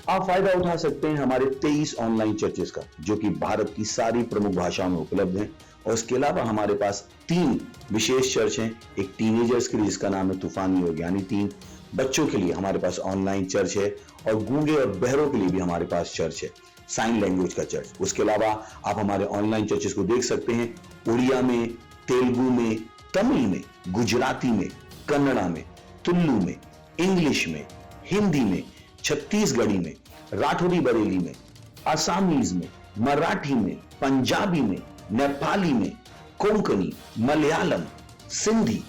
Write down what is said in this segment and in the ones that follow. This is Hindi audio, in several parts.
आप फायदा उठा सकते हैं हमारे 23 ऑनलाइन चर्चेस का, जो कि भारत की सारी प्रमुख भाषाओं में उपलब्ध हैं। और इसके अलावा हमारे पास 3 विशेष चर्च हैं। एक टीनेजर्स के लिए जिसका नाम है तूफानी योग यानी 3, बच्चों के लिए हमारे पास ऑनलाइन चर्च है, और गूंगे और बहरों के लिए भी हमारे पास चर्च है, साइन लैंग्वेज का चर्च। उसके अलावा आप हमारे ऑनलाइन चर्चेस को देख सकते हैं उड़िया में, तेलुगु में, तमिल में, गुजराती में, कन्नड़ा में, तुलु में, इंग्लिश में, हिंदी में, छत्तीसगढ़ी में, राठौरी बरेली में, आसामीज में, मराठी में, पंजाबी में, नेपाली में, कोंकणी, मलयालम, सिंधी,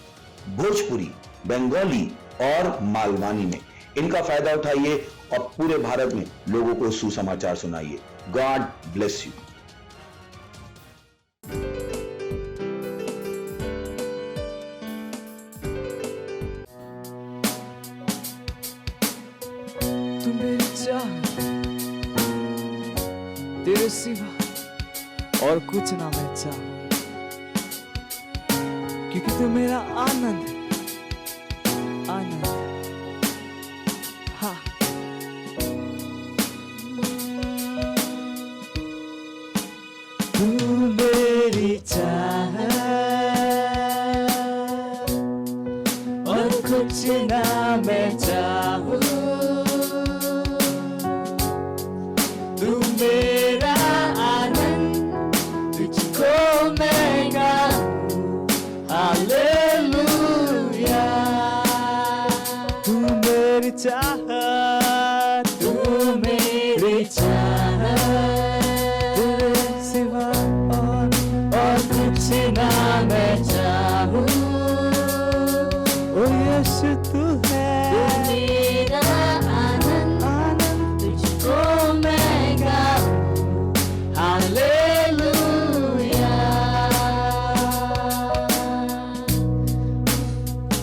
भोजपुरी, बंगाली और मालवानी में। इनका फायदा उठाइए और पूरे भारत में लोगों को सुसमाचार सुनाइए। God bless you. तेरे सिवा और कुछ ना मैं चाहूं, क्योंकि तू मेरा आनंद है, आनंद है। हाँ, तू मेरी चाह और कुछ ना मैं चाहूं, तू मेरा आनंद, तुझको मैं गाऊं हालेलुया। तू मेरी चाहत, तू मेरी चाहत, तेरे सिवा और कुछ ना मैं चाहूं। ओ यीशु तू है मेरा आनंद, आनंद तुझको मैं गाऊं हालेलुया।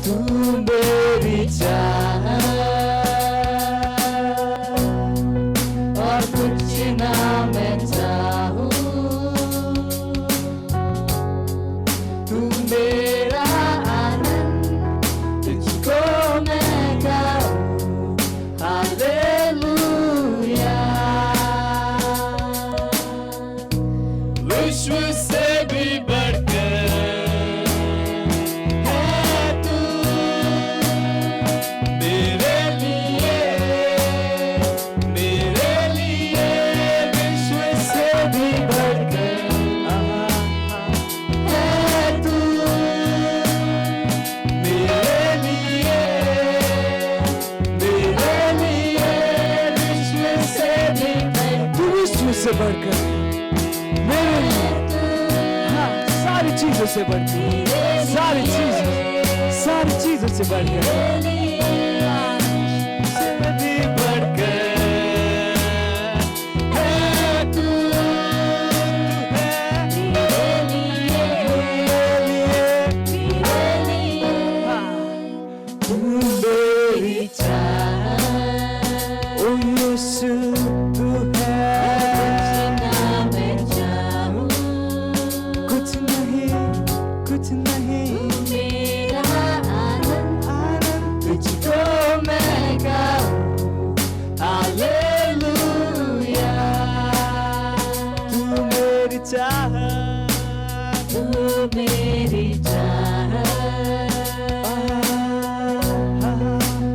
तू मेरी चाहत और कुछ ना मैं चाहूं, तू मेरा आनंद, तुझको मैं गाऊं हालेलुया। विश्व से भी बढ़कर है तू मेरे लिए, मेरे लिए। विश्व से भी बढ़कर है तू मेरे लिए, मेरे लिए। विश्व से भी बढ़कर, तू विश्व से बढ़कर मेरे लिए, हाँ, सारी चीजों से बढ़कर, सारी चीजों से बढ़कर, हाँ, से भी बढ़कर है तू, है मेरे लिए, हाँ, तू मेरी चाहत, ओ यीशु तू है। कुछ नहीं मेरा आनंद, आनंद तुझको मैं गाऊं हालेलुया। तू मेरी चाहत, तू मेरी चाहत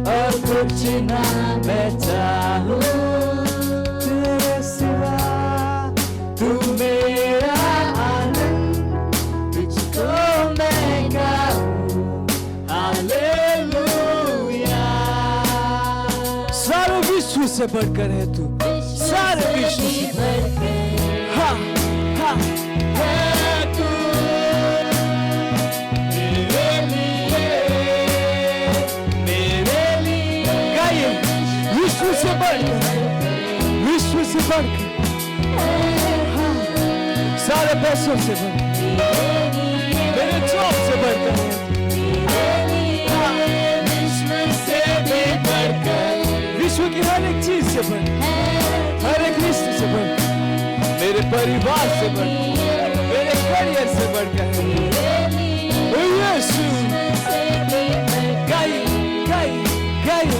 और कुछ ना मैं चाहूं, तेरे सिवा। तू मेरा आनंद, तुझको मैं गाऊं हालेलुया। सारे विश्व से बढ़कर है तू, सारे विश्व से बढ़कर, हाँ हाँ है तू मेरे लिए, मेरे लिए। गाइए, विश्व से बढ़कर, विश्व से बढ़कर, हाँ, सारे पैसों से बढ़कर, मेरे जॉब से बढ़कर, हाँ, विश्व से भी बढ़कर, विश्व की हर एक चीज से बढ़कर, हर एक रिश्ते से बढ़कर, मेरे परिवार से बढ़कर, मेरे करियर से बढ़कर, ओ यीशु। गाइए गाइए गाइए,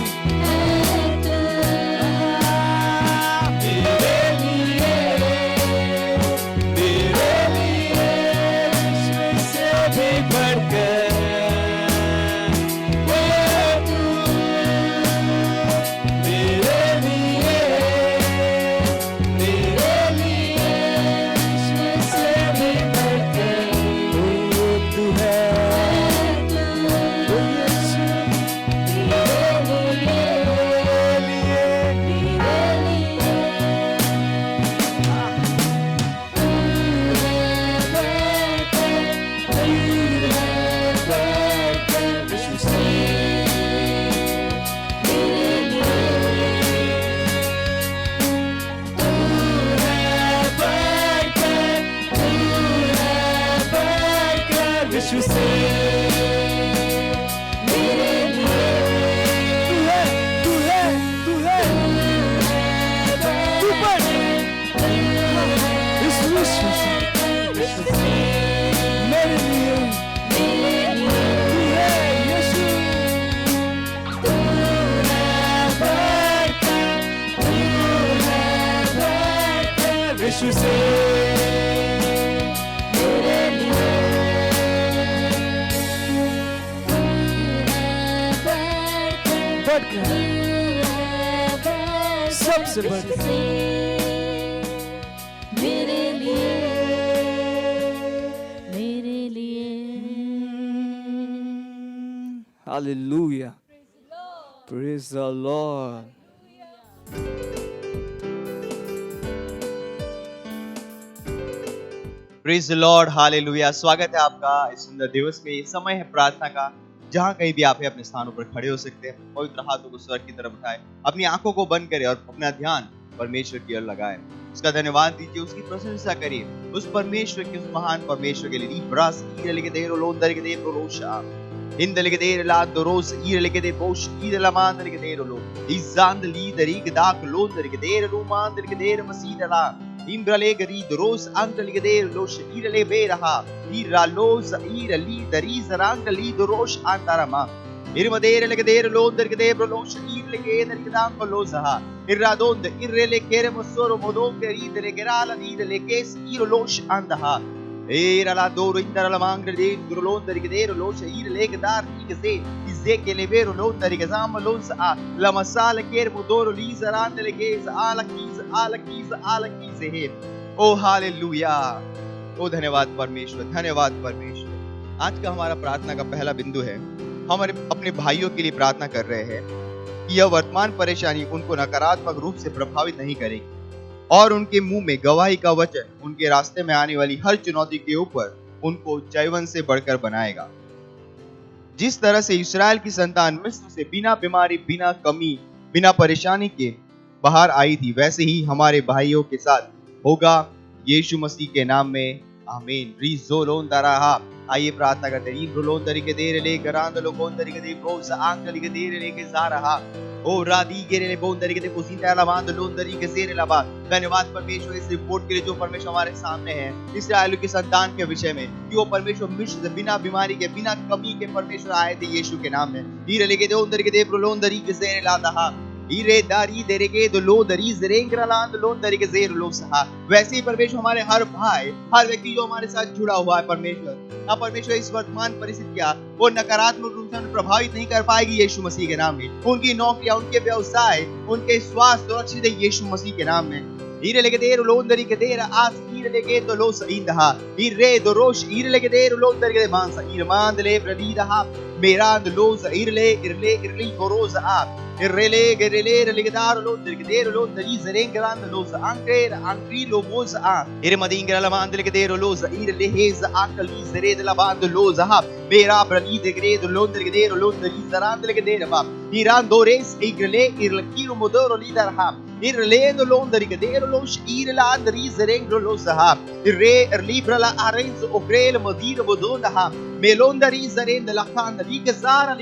बढ़कर, सबसे बढ़कर मेरे लिए, मेरे लिए। Hallelujah. Praise the Lord. Praise the Lord, hallelujah. स्वागत है आपका इस सुंदर दिवस में। समय है प्रार्थना का। जहां कहीं भी आप अपने स्थानों पर खड़े हो सकते हैं, पवित्र हाथों को स्वर्ग की तरफ उठाएं, अपनी आंखों को बंद करें और अपना ध्यान परमेश्वर की ओर लगाएं। उसका धन्यवाद दीजिए, उसकी प्रशंसा करिए, उस परमेश्वर के, उस महान परमेश्वर के लिए। ब्रास ईरे के देरो लोंदर के देरो रोशा हिंदल के देर ला दोरोस ईरे के दे बोश ईरे ला मांदर के देरो लो इजांद ली दरी के दाक लोंदर के देर लो मांदर के देर मसीदला Imbrale gari doros angle geder losh irele beraha iralos irali dariz rangali doros antarama irmadere legeder londer gedebro losh irele geder gedam lozaha irradond irele kere mosoro modon geri dele gerala irele kes irolosh andaha irala doro indara mangre de durlonder geder losh irele gedar igse izeke levero londer gezam lonsa la masala kere modoro lizarandele gez ala keys है। ओ हालेलुया, ओ धन्यवाद परमेश्वर, धन्यवाद परमेश्वर। आज का हमारा प्रार्थना का पहला बिंदु है, हम अपने भाइयों के लिए प्रार्थना कर रहे हैं कि यह वर्तमान परेशानी उनको नकारात्मक रूप से प्रभावित नहीं करेगी और उनके मुंह में गवाही का वचन उनके रास्ते में आने वाली हर चुनौती के ऊपर उनको जयवन से बढ़कर बनाएगा। जिस तरह से इस्राएल की संतान मिस्र से बिना बीमारी, बिना कमी, बिना परेशानी के बाहर आई थी, वैसे ही हमारे भाइयों के साथ होगा यीशु मसीह के नाम में, आमीन। रिज़ोलोन दराहा, आइए प्रार्थना करते हैं। रिज़ोलोन तरीके दे ले करांद लोगों तरीके दे प्रोस आंकल के दे ले के जा रहा ओ रादी के ले बोन तरीके दे पुसीता लबांद लोन तरीके से लबा। धन्यवाद परमेश्वर इस रिपोर्ट के लिए जो परमेश्वर हमारे सामने है इस्राएल की संतान के विषय में, कि वो परमेश्वर मिस्र से बिना बीमारी के, बिना कमी के परमेश्वर आए थे यीशु के नाम में। हीरे लेके दे ओन तरीके दे प्रोलोन तरीके से लादा ईरे दारी देरेगे दो लो दरी जरेंग्रलांद लोन दरी के जेर लो सहा। वैसे ही परमेश्वर हमारे हर भाई, हर व्यक्ति जो हमारे साथ जुड़ा हुआ है परमेश्वर, अब परमेश्वर इस वर्तमान परिस्थितियां वो नकारात्मक रूप से प्रभावित नहीं कर पाएगी यीशु मसीह के नाम में। उनकी नौकरियां, उनके व्यवसाय, उनके स्वास्थ्य सुरक्षित है यीशु मसीह के नाम में। ईरे लेके देर लोन दरी के देर आस ईरे लेके दो लो सईंदहा ईरे दो रोश ईरे लेके देर लोन दरी के मांसा ईरमांद ले प्रदीदहा मेरांद लोज इरले इरले इरली गोरोज आप इरले गेरले रलिगदार लो दरगदेर लो दरी जरेंगरांद लोज अंकेर अंक्री लो मोज आ इरमदींगरा लमांद लेके देर लोज इरले हेज आकली जरेद लबांद लोज हा मेरा प्रली दगरेद लो दरगदेर लो दरी जरांद लेके देर बाप ईरान दोरेस इगले इरलकीरो मोदोर लीदर हा irlendo londari gadero los irland rizerengro los ha irre erlibrala arens ogrel modiro bodonda ha melonda rizerend la khanda ligazara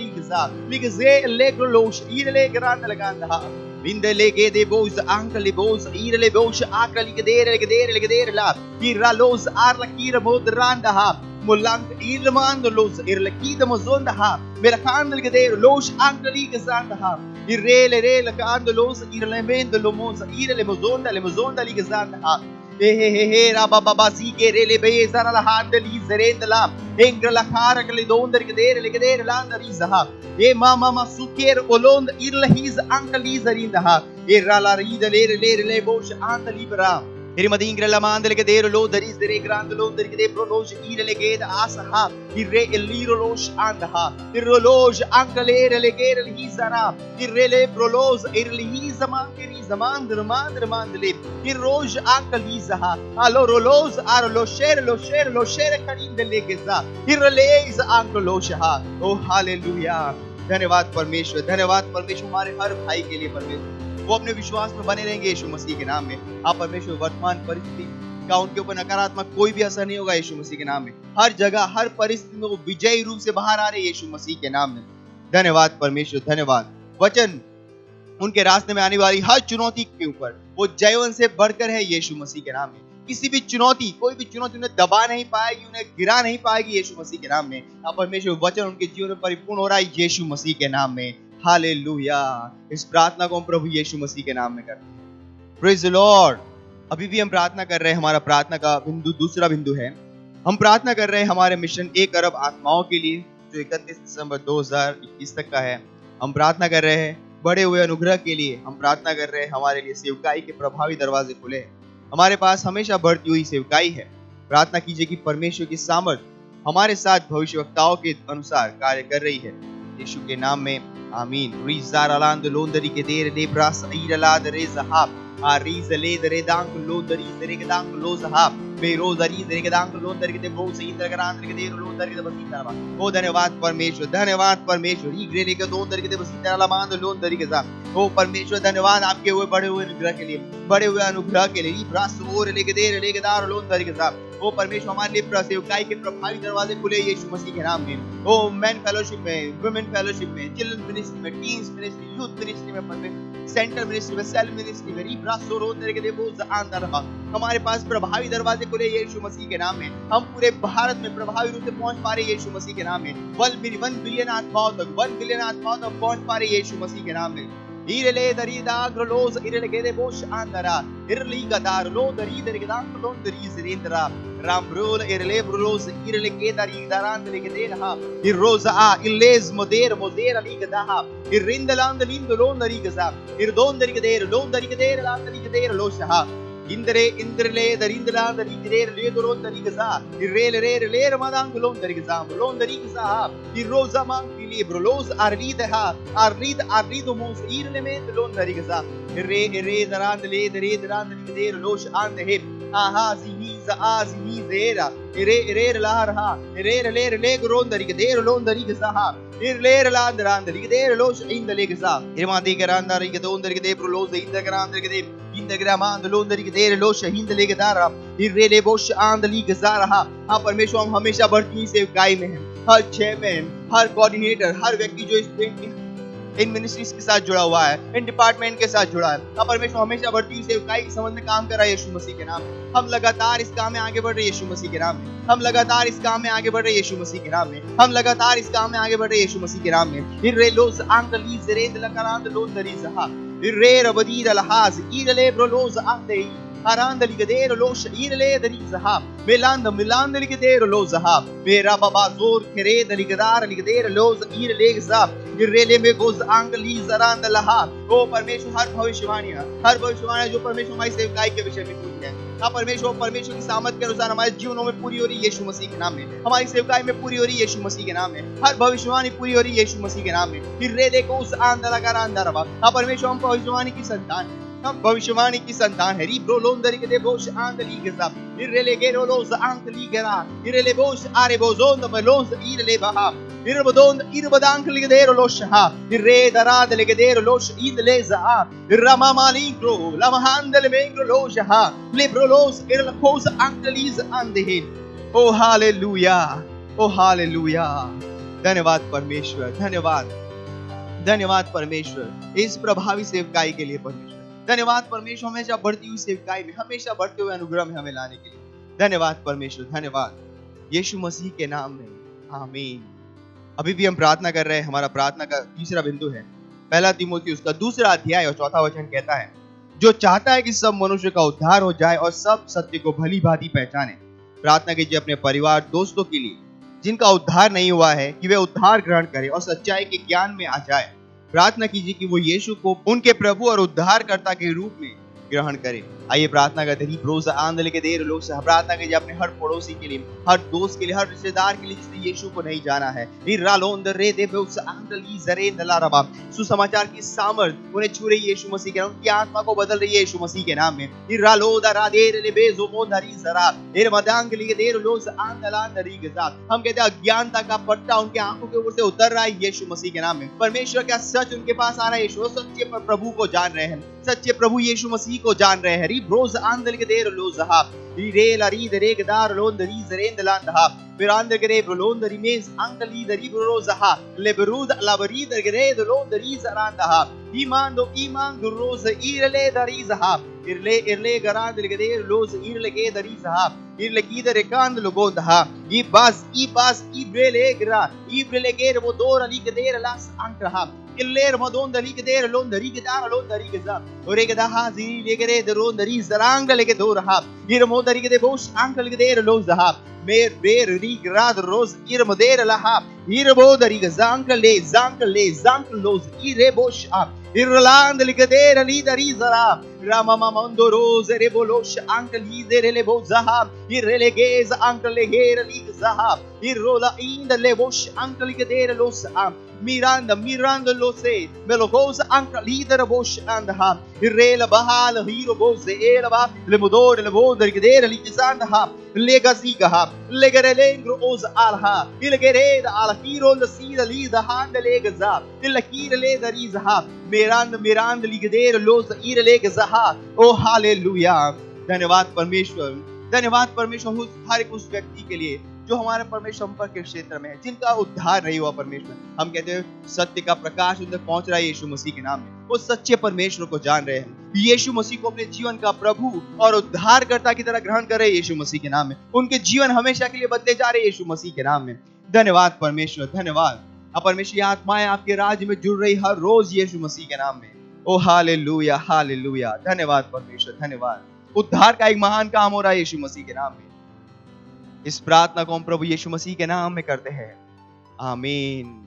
ligaze allegro los irle grande leganda ha vindele gede boz ankle boz irle boz akali gadere la irra los arla kira modranda ha Molang irmando los irlakida mozonda ha merakandel gadero los ankali gazanda ha irrele rele kando los irlemendo lo moza irle mozonda le mozonda li gazanda ha he rababa zigere bezara la handeli zerenda la engra la khara kale donder gadere landa rizaha e mama suker olond irle his ankali zerinda ha irra la ridele le bosh andali bra Irmadingre la mandele che dero lo daris dere grande lo dere che de prologe ire le geda asaha irre eliro losh andaha irrologe ankalere le gere le hisara irre le prologe irle hisama kiriza mandre irroge ankalizaha allora loz ar lo shere karin de legeza irre le is ankalosha oh hallelujah धन्यवाद परमेश्वर हमारे हर भाई के लिए परमेश्वर वो अपने विश्वास में बने रहेंगे यीशु मसीह के नाम में। आप परमेश्वर वर्तमान परिस्थिति का उनके ऊपर नकारात्मक कोई भी असर नहीं होगा यीशु मसीह के नाम में। हर जगह हर परिस्थिति में वो विजयी रूप से बाहर आ रहे हैं यीशु मसीह के नाम में। धन्यवाद परमेश्वर, धन्यवाद। वचन उनके रास्ते में आने वाली हर चुनौती के ऊपर वो जयवन से बढ़कर है यीशु मसीह के नाम में। किसी भी चुनौती, कोई भी चुनौती उन्हें दबा नहीं पाएगी, उन्हें गिरा नहीं पाएगी यीशु मसीह के नाम में। अब परमेश्वर वचन उनके जीवन में परिपूर्ण हो रहा है यीशु मसीह के नाम में। हालेलुया। इस प्रार्थना को हम प्रभु यीशु मसीह के नाम में करते हैं। Praise the Lord. अभी भी हम प्रार्थना कर रहे हैं। हमारा प्रार्थना का बिंदु दूसरा बिंदु है, हम प्रार्थना कर रहे हैं हमारे मिशन 1 अरब आत्माओं के लिए जो 31 दिसंबर 2021 तक का है। हम प्रार्थना कर रहे हैं बढ़े हुए अनुग्रह के लिए हम प्रार्थना कर रहे हैं। हमारे लिए सेवकाई के प्रभावी दरवाजे खुले हैं। हमारे पास हमेशा बढ़ती हुई सेवकाई है। प्रार्थना कीजिए कि परमेश्वर की सामर्थ हमारे साथ भविष्यवक्ताओं के अनुसार कार्य कर रही है। यीशु के नाम में आमीन। रीज़ारालांद लोंदरी के देर ले ब्रास ईरलाद रे ज़हाब आरीज़ ले दरे दांग लोंदरी दरे के दांग लो ज़हाब बेरोज़री दरे के दांग लोंदरी के दे ब्रोस ईदर के दांग के देर लोंदरी के बसी तरवा। ओ धन्यवाद परमेश्वर, धन्यवाद परमेश्वर। ई ग्रेने के दोंदरी के दे बसी तरला मांद लोंदरी के साथ। ओ परमेश्वर धन्यवाद आपके हुए बढ़े हुए अनुग्रह के लिए, बढ़े हुए अनुग्रह के लिए। ई ब्रास ओर ले के देर ले के दार लोंदरी के साथ। ओ परमेश्वर हमारे लिए सेवकाई के प्रभावी दरवाजे खुले यीशु मसीह के नाम में। ओ मेन फेलोशिप में, वुमेन फेलोशिप में, चिल्ड्रन मिनिस्ट्री में, टीन्स मिनिस्ट्री, यूथ मिनिस्ट्री में, परमेश्वर सेंटर मिनिस्ट्री में, सेल मिनिस्ट्री में, रीब्रासोरो तेरे के देवो ज़आंदा रहा। हमारे पास प्रभावी दरवाजे खुले यीशु मसीह के नाम में। हम पूरे भारत में प्रभावी रूप से पहुंच पा रहे यीशु मसीह के नाम में। 1 बिलियन आत्माओं तक, 1 बिलियन आत्माओं तक पहुंच पा रहे यीशु मसीह के नाम में। इरले दरीदा ग्रलोस इरले के देवोश आंदरा इरली गदार लो दरी दरी गदान लो दरी जरेंद्रा रामब्रोल इरले ब्रोलोस इरले के दरी दारान दरी के देहा इरोजा इलेज मोदेर मोदेर अली गदाहा इरिंदलांद लिंद लो दरी गजा इरदोन दरी के देर लो दरी के देर लांद दरी के देर लो शहा इंद्रे इंद्रले दरिंदला दरी देर ले दो दरी गजा इरेल रे ले रमादांग लो दरी गजा लो दरी गजा इरोजा मांग के लिए ब्रोलोस आरलीदहा आरलीद मोस इरले में लो दरी गजा रे दरान ले दरे दरान दरी के देर लोश आंद है आहा जी जेरा रे रहा रे ग्रोन दरी के देर लोन दरी के सहा इरलेर लांदरान दरी के देर लोश इन दले के सा इरमा दे करान दरी के दोन दरी के देर लोस इन दरान दरी के देर इन दरामान लोन दरी के देर लोश हिंद ले के दारा इरले बोश आंदली के सा रहा। हां परमेश्वर हम हमेशा बढ़ती सेवकाई में हैं। हर चेयरमैन, हर कोऑर्डिनेटर, हर व्यक्ति जो इन मिनिस्ट्रीज के साथ जुड़ा हुआ है, इन डिपार्टमेंट के साथ जुड़ा है, अब परमेश्वर हमेशा बढ़ती सेवकाई के संबंध में काम कर रहा है यीशु मसीह के नाम में। हम लगातार इस काम में आगे बढ़ रहे यीशु मसीह के नाम में। हम लगातार इस काम में आगे बढ़ रहे यीशु मसीह के नाम में। हम लगातार इस काम में आगे बढ़ रहे यीशु मसीह के नाम में। इर्रे लोस आंगली जरेंद लकरांद लोन दरीज़हा इर्रे रबदीद अलहाज इरले ब्रोलोस आंदे Arandali gadero losh irle dari zahab milandali gadero lo zahab mera baba zor khere dali gadar ali gadero lo irle zahab irle में गोज आंगली जरांद लहा। ओ परमेश्वर हर भविष्यवाणी जो परमेश्वर हमारी सेवकाई के विषय में पूरी है, हाँ परमेश्वर की सामर्थ के अनुसार हमारे जीवनों में पूरी हो रही है यीशु मसीह के नाम में। हमारी सेवकाई में पूरी हो रही है यीशु मसीह के नाम में। हर भविष्यवाणी पूरी हो रही है यीशु मसीह के नाम में। फिर रे देखो उस आंदला का आंदा रहा। हाँ परमेश्वर हम भविष्यवाणी की संतान है, हम भविष्यवाणी की संतान है। रिब्रो लोंदरी के देवोश आंदली के सब इरले गेरो लोस आंकली गेरा इरले बोश आरे बोजोन द लोस इरले बहा इरबदोन इरबदांकली के देरो लोश हा इरे दराद ले के देरो लोश इदले जा इरमा मालिंग्रो लमहांदल मेंग्रो लोश हा लिब्रो लोस इरलकोस आंकलीज आंदेहिन। ओ हालेलुया, ओ हालेलुया। धन्यवाद परमेश्वर, धन्यवाद परमेश्वर इस प्रभावी सेवकाई के लिए। परमेश्वर धन्यवाद परमेश्वर हमेशा बढ़ती हुई सेवकाई में, हमेशा बढ़ते हुए अनुग्रह में हमें लाने के लिए। धन्यवाद परमेश्वर, धन्यवाद यीशु मसीह के नाम में आमीन। अभी भी हम प्रार्थना कर रहे हैं। हमारा प्रार्थना का तीसरा बिंदु है 1 तीमुथियुस का 2 अध्याय और 4 वचन कहता है, जो चाहता है कि सब मनुष्य का उद्धार हो जाए और सब सत्य को भली भांति पहचाने। प्रार्थना कीजिए अपने परिवार, दोस्तों के लिए जिनका उद्धार नहीं हुआ है कि वे उद्धार ग्रहण करें और सच्चाई के ज्ञान में आ जाए। प्रार्थना कीजिए कि वो यीशु को उनके प्रभु और उद्धारकर्ता के रूप में ग्रहण करें। आइए प्रार्थना करते हैं। रोज आंदले के देर लोग से प्रार्थना कीजिए अपने हर पड़ोसी के लिए, हर दोस्त के लिए, हर रिश्तेदार के लिए जिसने यीशु को नहीं जाना है। सुसमाचार की सामर्थ उन्हें छू रही है यीशु मसीह के नाम, उनकी आत्मा को बदल रही है यीशु मसीह के नाम में। हम कहते हैं अज्ञानता का पट्टा उनके आंखों के ऊपर से उतर रहा है यीशु मसीह के नाम में। परमेश्वर का सच उनके पास आ रहा है। यीशु सच्चे प्रभु को जान रहे हैं, सच्चे प्रभु यीशु मसीह को जान रहे हैं। ब्रोज आंदल के देर लो ज़हाब रीरेल अरी दरेक दार लोन दरी जरेंद लांदहा बिरांद करे ब्रोलोन दरी मेज अंकली दरी ब्रो ज़हा लेबरूद लाबरी दरे लोन दरी जरांदहा ईमान दो रोज इरले दरी ज़हा इरले गरांद के देर लोज इरले के दरी ज़हा इरले की दरे कांद लोगोंदहा ई बास इब्रेले गरा इब्रेले के वो दोर अली के देर लास अंकहा इल्लेर मदोन दरी के देर लोन दरी के दार लोन दरी के जा और एक दहा जी लेके दे रोन दरी जरांग लेके दो रहा इर मो दरी के दे बोश अंकल के देर लोज दहा मेर बेर री ग्राद रोज इर मदेर लहा इर बो दरी के जांकल ले लोज इरे बोश आप Irlanda ligadera lidarizara. Ramama mondo rose rebolosh anka lidere lebozaha. Irrelegeza anka legera ligazaha. Irrola inda lebosh anka ligadera losa. Miranda lose. Melogoza anka lidera bosh andaha. Irrela bahala hiro boze elaba. Lemodore levodere ligadera ligazandaha. Legazigaha. Legarelengro oza alha. Ilgereda al hiro la sida lida handa legaza. Ilakira leda rizaha. Miranda ligadera loza ira legazaha. Oh hallelujah. धन्यवाद परमेश्वर, धन्यवाद परमेश्वर हर एक उस व्यक्ति के लिए जो हमारे परमेश्वर संपर्क के क्षेत्र में है, जिनका उद्धार नहीं हुआ परमेश्वर। हम कहते हैं सत्य का प्रकाश उन तक पहुंच रहा है यीशु मसीह के नाम में। वो सच्चे परमेश्वर को जान रहे हैं, यीशु मसीह को अपने जीवन का प्रभु और उद्धारकर्ता की तरह ग्रहण कर रहे हैं यीशु मसीह के नाम में। उनके जीवन हमेशा के लिए बदले जा रहे हैं यीशु मसीह के नाम में। धन्यवाद परमेश्वर, धन्यवाद। अब परमेश्वर की आत्माएं आपके राज्य में जुड़ रही हर रोज यीशु मसीह के नाम में। ओ हालेलुया, हालेलुया। धन्यवाद परमेश्वर, धन्यवाद। उद्धार का एक महान काम हो रहा है यीशु मसीह के नाम में। इस प्रार्थना को हम प्रभु यीशु मसीह के नाम में करते हैं, आमीन।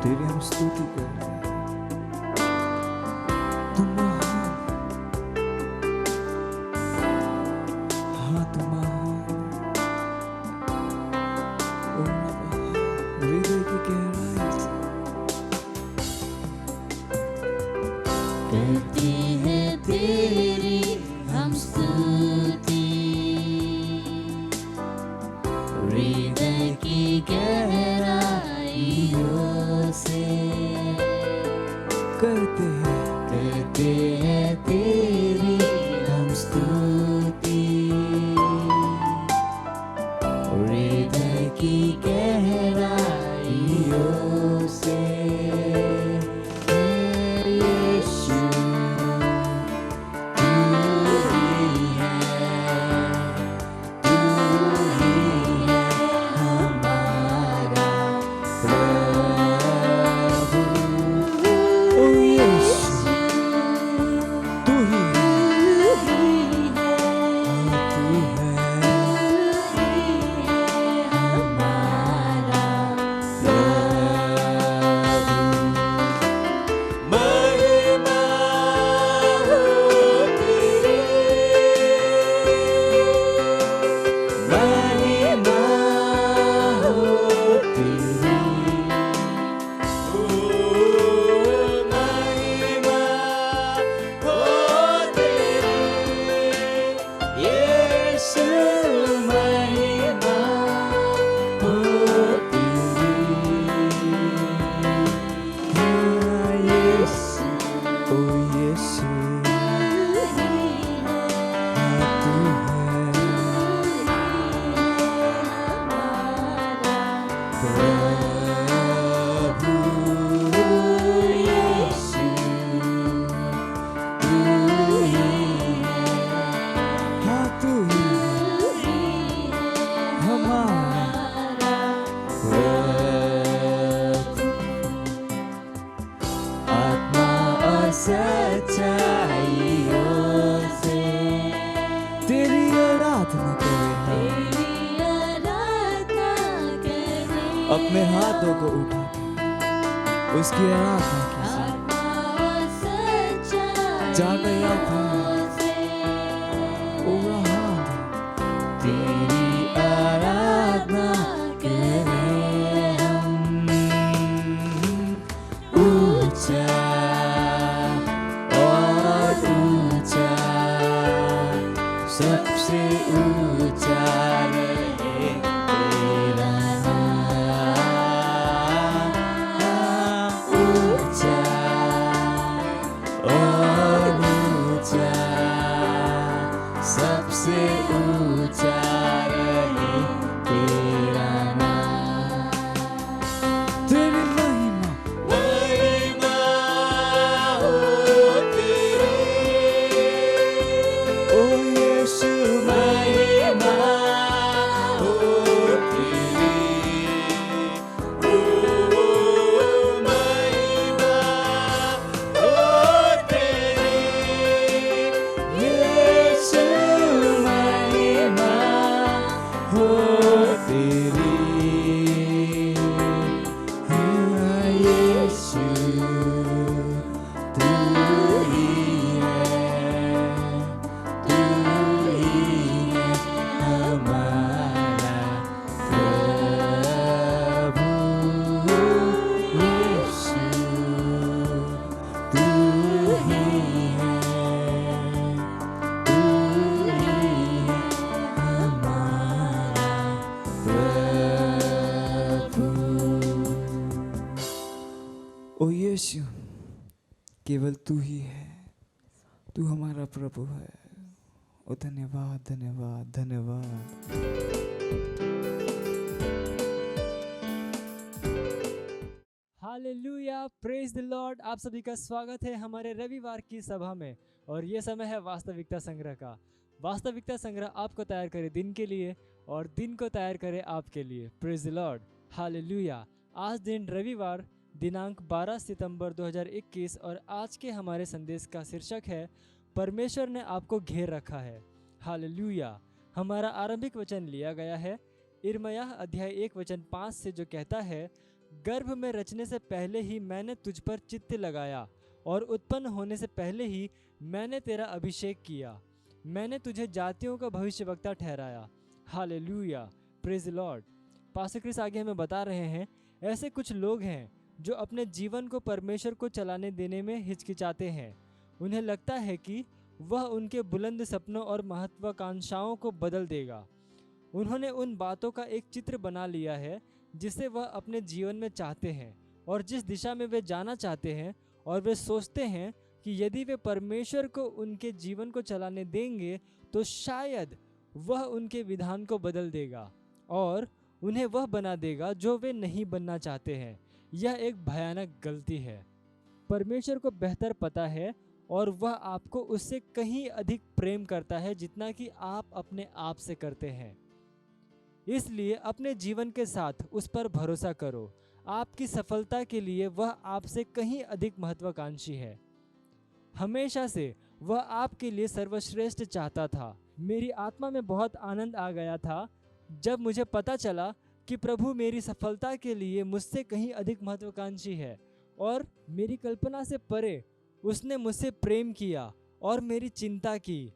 तेरी हम स्तुति कर रहे हैं। तुम महान, हाँ तुम महान। ओ हृदय की गहराई से करते हैं तेरी हम स्तुति, हृदय की गहराइयों से करते हैं तेरी हम स्तुति, हृदय की गहराइयों से। यीशु तू ही है हमारा प्रभु। ओ यीशु तू ही है, तू है हमारा महिमा हो तेरी, महिमा हो तेरी, ओ महिमा हो तेरी, यीशु महिमा हो तेरी। यीशु ओ यीशु हाँ तू है प्रभु। यीशु तू ही है, हाँ तू ही है हमारा प्रभु। आत्मा और सच्चाइयों से तेरी आराधना करें हम। अपने हाथों को उठा के उसकी आराधना कीजिए। जाकर याद ओ वहाँ तेरी आराधना करें हम। ऊंचा और ऊंचा, सबसे ऊंचा रहे तेरा नाम। ऊंचा और ऊंचा, केवल तू ही है, तू हमारा प्रभु है। ओ धन्यवाद धन्यवाद धन्यवाद। Hallelujah, praise the Lord. आप सभी का स्वागत है हमारे रविवार की सभा में। और ये समय है वास्तविकता संग्रह का। वास्तविकता संग्रह आपको तैयार करे दिन के लिए और दिन को तैयार करे आपके लिए। Praise the Lord, hallelujah. आज दिन रविवार दिनांक 12 सितंबर 2021 और आज के हमारे संदेश का शीर्षक है परमेश्वर ने आपको घेर रखा है। हालेलुया। हमारा आरंभिक वचन लिया गया है यिर्मयाह अध्याय 1 वचन 5 से, जो कहता है, गर्भ में रचने से पहले ही मैंने तुझ पर चित्त लगाया और उत्पन्न होने से पहले ही मैंने तेरा अभिषेक किया। मैंने तुझे जातियों का भविष्यवक्ता ठहराया। Hallelujah, praise Lord. Pastor Chris आगे हमें बता रहे हैं, ऐसे कुछ लोग हैं जो अपने जीवन को परमेश्वर को चलाने देने में हिचकिचाते हैं। उन्हें लगता है कि वह उनके बुलंद सपनों और महत्वाकांक्षाओं को बदल देगा। उन्होंने उन बातों का एक चित्र बना लिया है जिसे वह अपने जीवन में चाहते हैं और जिस दिशा में वे जाना चाहते हैं, और वे सोचते हैं कि यदि वे परमेश्वर को उनके जीवन को चलाने देंगे तो शायद वह उनके विधान को बदल देगा और उन्हें वह बना देगा जो वे नहीं बनना चाहते हैं। यह एक भयानक गलती है। परमेश्वर को बेहतर पता है और वह आपको उससे कहीं अधिक प्रेम करता है जितना कि आप अपने आप से करते हैं। इसलिए अपने जीवन के साथ उस पर भरोसा करो। आपकी सफलता के लिए वह आपसे कहीं अधिक महत्वाकांक्षी है। हमेशा से वह आपके लिए सर्वश्रेष्ठ चाहता था। मेरी आत्मा में बहुत आनंद आ गया था जब मुझे पता चला कि प्रभु मेरी सफलता के लिए मुझसे कहीं अधिक महत्वाकांक्षी है और मेरी कल्पना से परे उसने मुझसे प्रेम किया और मेरी चिंता की।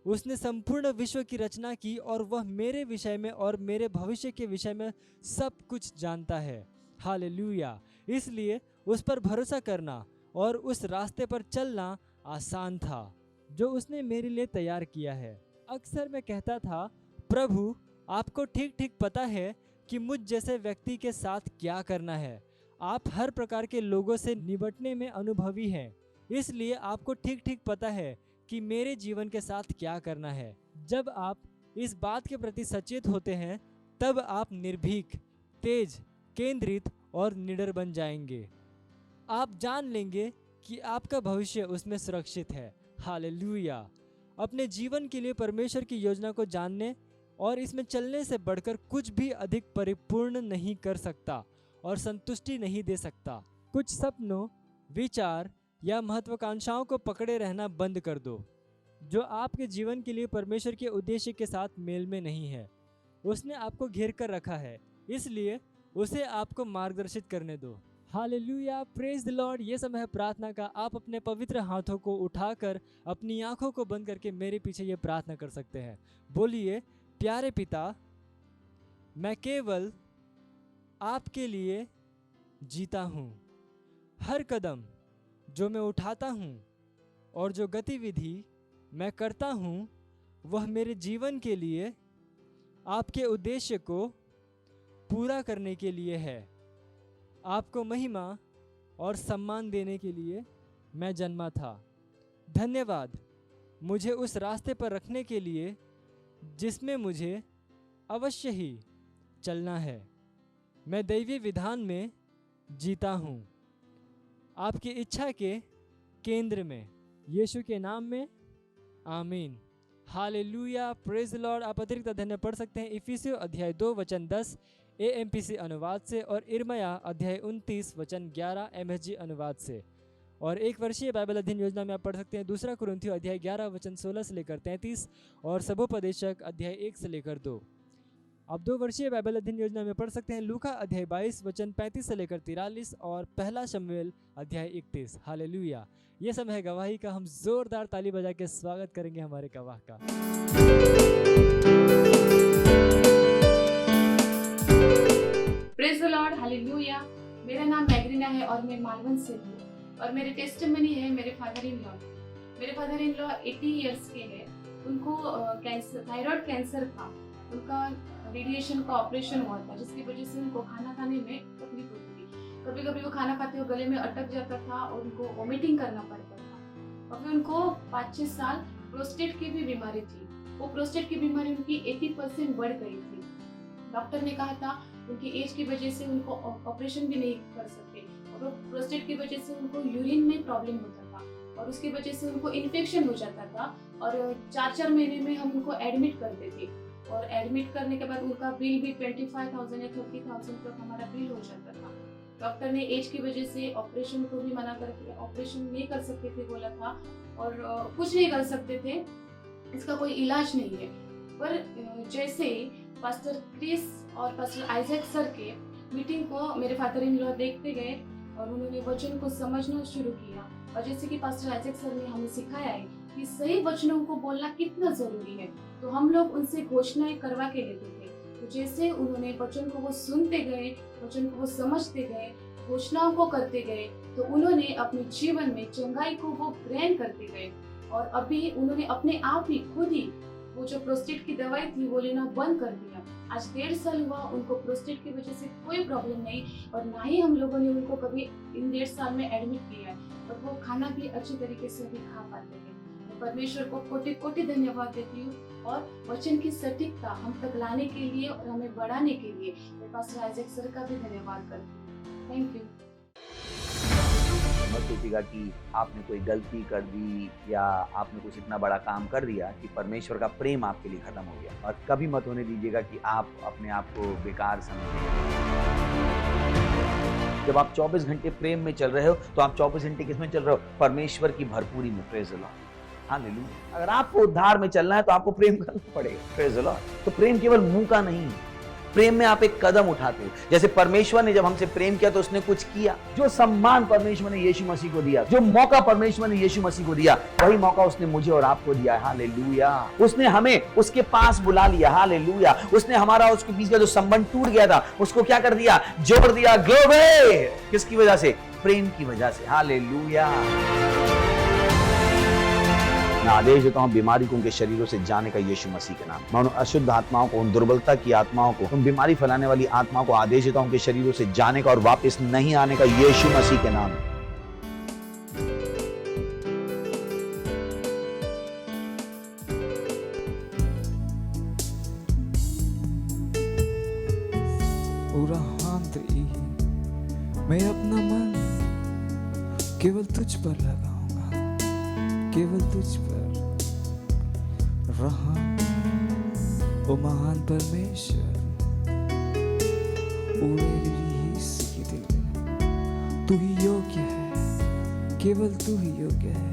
उसने संपूर्ण विश्व की रचना की और वह मेरे विषय में और मेरे भविष्य के विषय में सब कुछ जानता है। हालेलुया। इसलिए उस पर भरोसा करना और उस रास्ते पर चलना आसान था जो उसने मेरे लिए तैयार किया है। अक्सर मैं कहता था, प्रभु आपको ठीक ठीक पता है कि मुझ जैसे व्यक्ति के साथ क्या करना है। आप हर प्रकार के लोगों से निपटने में अनुभवी हैं, इसलिए आपको ठीक ठीक पता है कि मेरे जीवन के साथ क्या करना है। जब आप इस बात के प्रति सचेत होते हैं तब आप निर्भीक, तेज, केंद्रित और निडर बन जाएंगे। आप जान लेंगे कि आपका भविष्य उसमें सुरक्षित है। हालेलुया। अपने जीवन के लिए परमेश्वर की योजना को जानने और इसमें चलने से बढ़कर कुछ भी अधिक परिपूर्ण नहीं कर सकता और संतुष्टि नहीं दे सकता। कुछ सपनों, विचार या महत्वाकांक्षाओं को पकड़े रहना बंद कर दो जो आपके जीवन के लिए परमेश्वर के उद्देश्य के साथ मेल में नहीं है। उसने आपको घेर कर रखा है, इसलिए उसे आपको मार्गदर्शित करने दो। Hallelujah, praise the Lord. ये समय है प्रार्थना का। आप अपने पवित्र हाथों को उठाकर अपनी आंखों को बंद करके मेरे पीछे ये प्रार्थना कर सकते हैं। बोलिए, प्यारे पिता, मैं केवल आपके लिए जीता हूँ। हर कदम जो मैं उठाता हूँ और जो गतिविधि मैं करता हूँ वह मेरे जीवन के लिए आपके उद्देश्य को पूरा करने के लिए है। आपको महिमा और सम्मान देने के लिए मैं जन्मा था। धन्यवाद मुझे उस रास्ते पर रखने के लिए जिसमें मुझे अवश्य ही चलना है। मैं दैवीय विधान में जीता हूँ, आपकी इच्छा के केंद्र में। यीशु के नाम में आमीन। Hallelujah, praise the Lord. आप अतिरिक्त अध्ययन पढ़ सकते हैं इफिसियों अध्याय 2 वचन 10 AMPC अनुवाद से और यिर्मयाह अध्याय 29 वचन 11 MSG अनुवाद से। और एक वर्षीय बाइबल अध्ययन योजना में आप पढ़ सकते हैं 2 कुरिन्थियों अध्याय 11 वचन 16 से लेकर 33 और सबोपदेशक अध्याय 1 से लेकर 2। आप 2 वर्षीय बाइबल अध्ययन योजना में पढ़ सकते हैं लूका अध्याय 22 वचन 35 से लेकर 43 और पहला शमूएल अध्याय 31। हालेलुया। ये समय है गवाही का। हम जोरदार ताली बजा के स्वागत करेंगे हमारे गवाह का। Praise the Lord, hallelujah. मेरा नाम मैग्रीना है और मैं मालवन से हूँ और मेरे टेस्टिमनी है मेरे फादर इन लॉ। मेरे फादर इन लॉ 80 इयर्स के हैं। उनको थायराइड कैंसर था। उनका रेडिएशन का ऑपरेशन हुआ था जिसकी वजह से उनको खाना खाने में तकलीफ होती थी। कभी कभी वो खाना खाते हुए गले में अटक जाता था और उनको वोमिटिंग करना पड़ता था। और फिर उनको 5-6 साल प्रोस्टेट की भी बीमारी थी। वो प्रोस्टेट की बीमारी उनकी 80% बढ़ गई थी। डॉक्टर ने कहा था उनकी एज की वजह से उनको ऑपरेशन भी नहीं कर सकते, और वो प्रोस्टेट की वजह से उनको यूरिन में प्रॉब्लम होता था और उसकी वजह से उनको इन्फेक्शन हो जाता था। और 4-4 महीने में हम उनको एडमिट करते थे, और एडमिट करने के बाद उनका बिल भी 25,000 या 30,000 तक हमारा बिल हो जाता था। डॉक्टर ने एज की वजह से ऑपरेशन को भी मना करके ऑपरेशन नहीं कर सकते थे बोला था, और कुछ नहीं कर सकते थे, इसका कोई इलाज नहीं है। पर जैसे पास्टर क्रिस और पास्टर आइजैक सर के मीटिंग को मेरे फादर इन लॉ देखते गए और उन्होंने वचन को समझना शुरू किया। और जैसे कि पास्टर आइजैक सर ने हमें सिखाया है कि सही वचनों को बोलना कितना जरूरी है, तो हम लोग उनसे घोषणाएं करवा के लेते थे। तो जैसे उन्होंने वचन को वो सुनते गए, वचन को वो समझते गए, घोषणाओं को करते गए, तो उन्होंने अपने जीवन में चंगाई को वो ग्रहण करते गए। और अभी उन्होंने अपने आप ही खुद ही वो जो प्रोस्टेट की दवाई थी वो लेना बंद कर दिया। आज 1.5 साल हुआ उनको प्रोस्टेट की वजह से कोई प्रॉब्लम नहीं, और ना ही हम लोगों ने उनको कभी इन 1.5 साल में एडमिट किया है, और वो खाना भी अच्छी तरीके से अभी खा पाते हैं। मैं परमेश्वर को कोटि कोटि धन्यवाद देती हूँ, और वचन की सटीकता हम तक लाने के लिए और हमें बढ़ाने के लिए मैं पास्टर आइजैक सर का भी धन्यवाद करती हूँ। Thank you. मत सोचिएगा कि आपने कोई गलती कर दी या आपने कुछ इतना बड़ा काम कर दिया कि परमेश्वर का प्रेम आपके लिए खत्म हो गया, और कभी मत होने दीजिएगा कि आप अपने आप को बेकार समझें। जब आप 24 घंटे प्रेम में चल रहे हो तो आप 24 घंटे किसमें चल रहे हो? परमेश्वर की भरपूरी में। Praise the Lord, hallelujah. अगर आपको उद्धार में चलना है तो आपको प्रेम करना पड़ेगा। Praise the Lord. तो प्रेम केवल मुंह का नहीं है, प्रेम में आप एक कदम उठाते हो। जैसे परमेश्वर ने जब हमसे प्रेम किया तो उसने कुछ किया। जो सम्मान परमेश्वर ने यीशु मसीह को दिया, जो मौका परमेश्वर ने यीशु मसीह को दिया, वही मौका उसने मुझे और आपको दिया है। हालेलुया। उसने हमें उसके पास बुला लिया। हालेलुया। उसने हमारा उसके बीच का जो संबंध टूट गया था उसको क्या कर दिया? जोड़ दिया। ग्लोरी। किसकी वजह से? प्रेम की वजह से। हालेलुया। मैं आदेश देता हूं बीमारी को उनके शरीरों से जाने का यीशु मसीह के नाम। मैं उन अशुद्ध आत्माओं को, उन दुर्बलता की आत्माओं को, उन बीमारी फैलाने वाली आत्माओं को आदेश देता हूं उनके शरीरों से जाने का और वापस नहीं आने का यीशु मसीह के नाम। मैं अपना मन केवल तुझ पर लगाऊंगा, केवल तुझ पर। रहा ओ महान परमेश्वर, तू ही योग्य है, केवल तू ही योग्य है।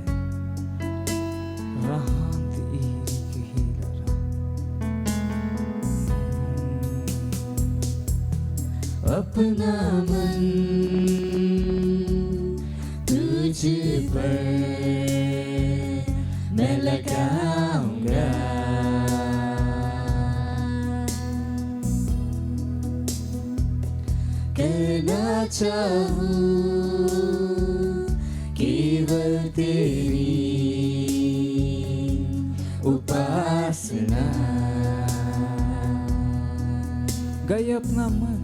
अपना मन तुझ पर मैं लगाऊंगा, करना चाहूं केवल तेरी उपासना। गए अपना मन,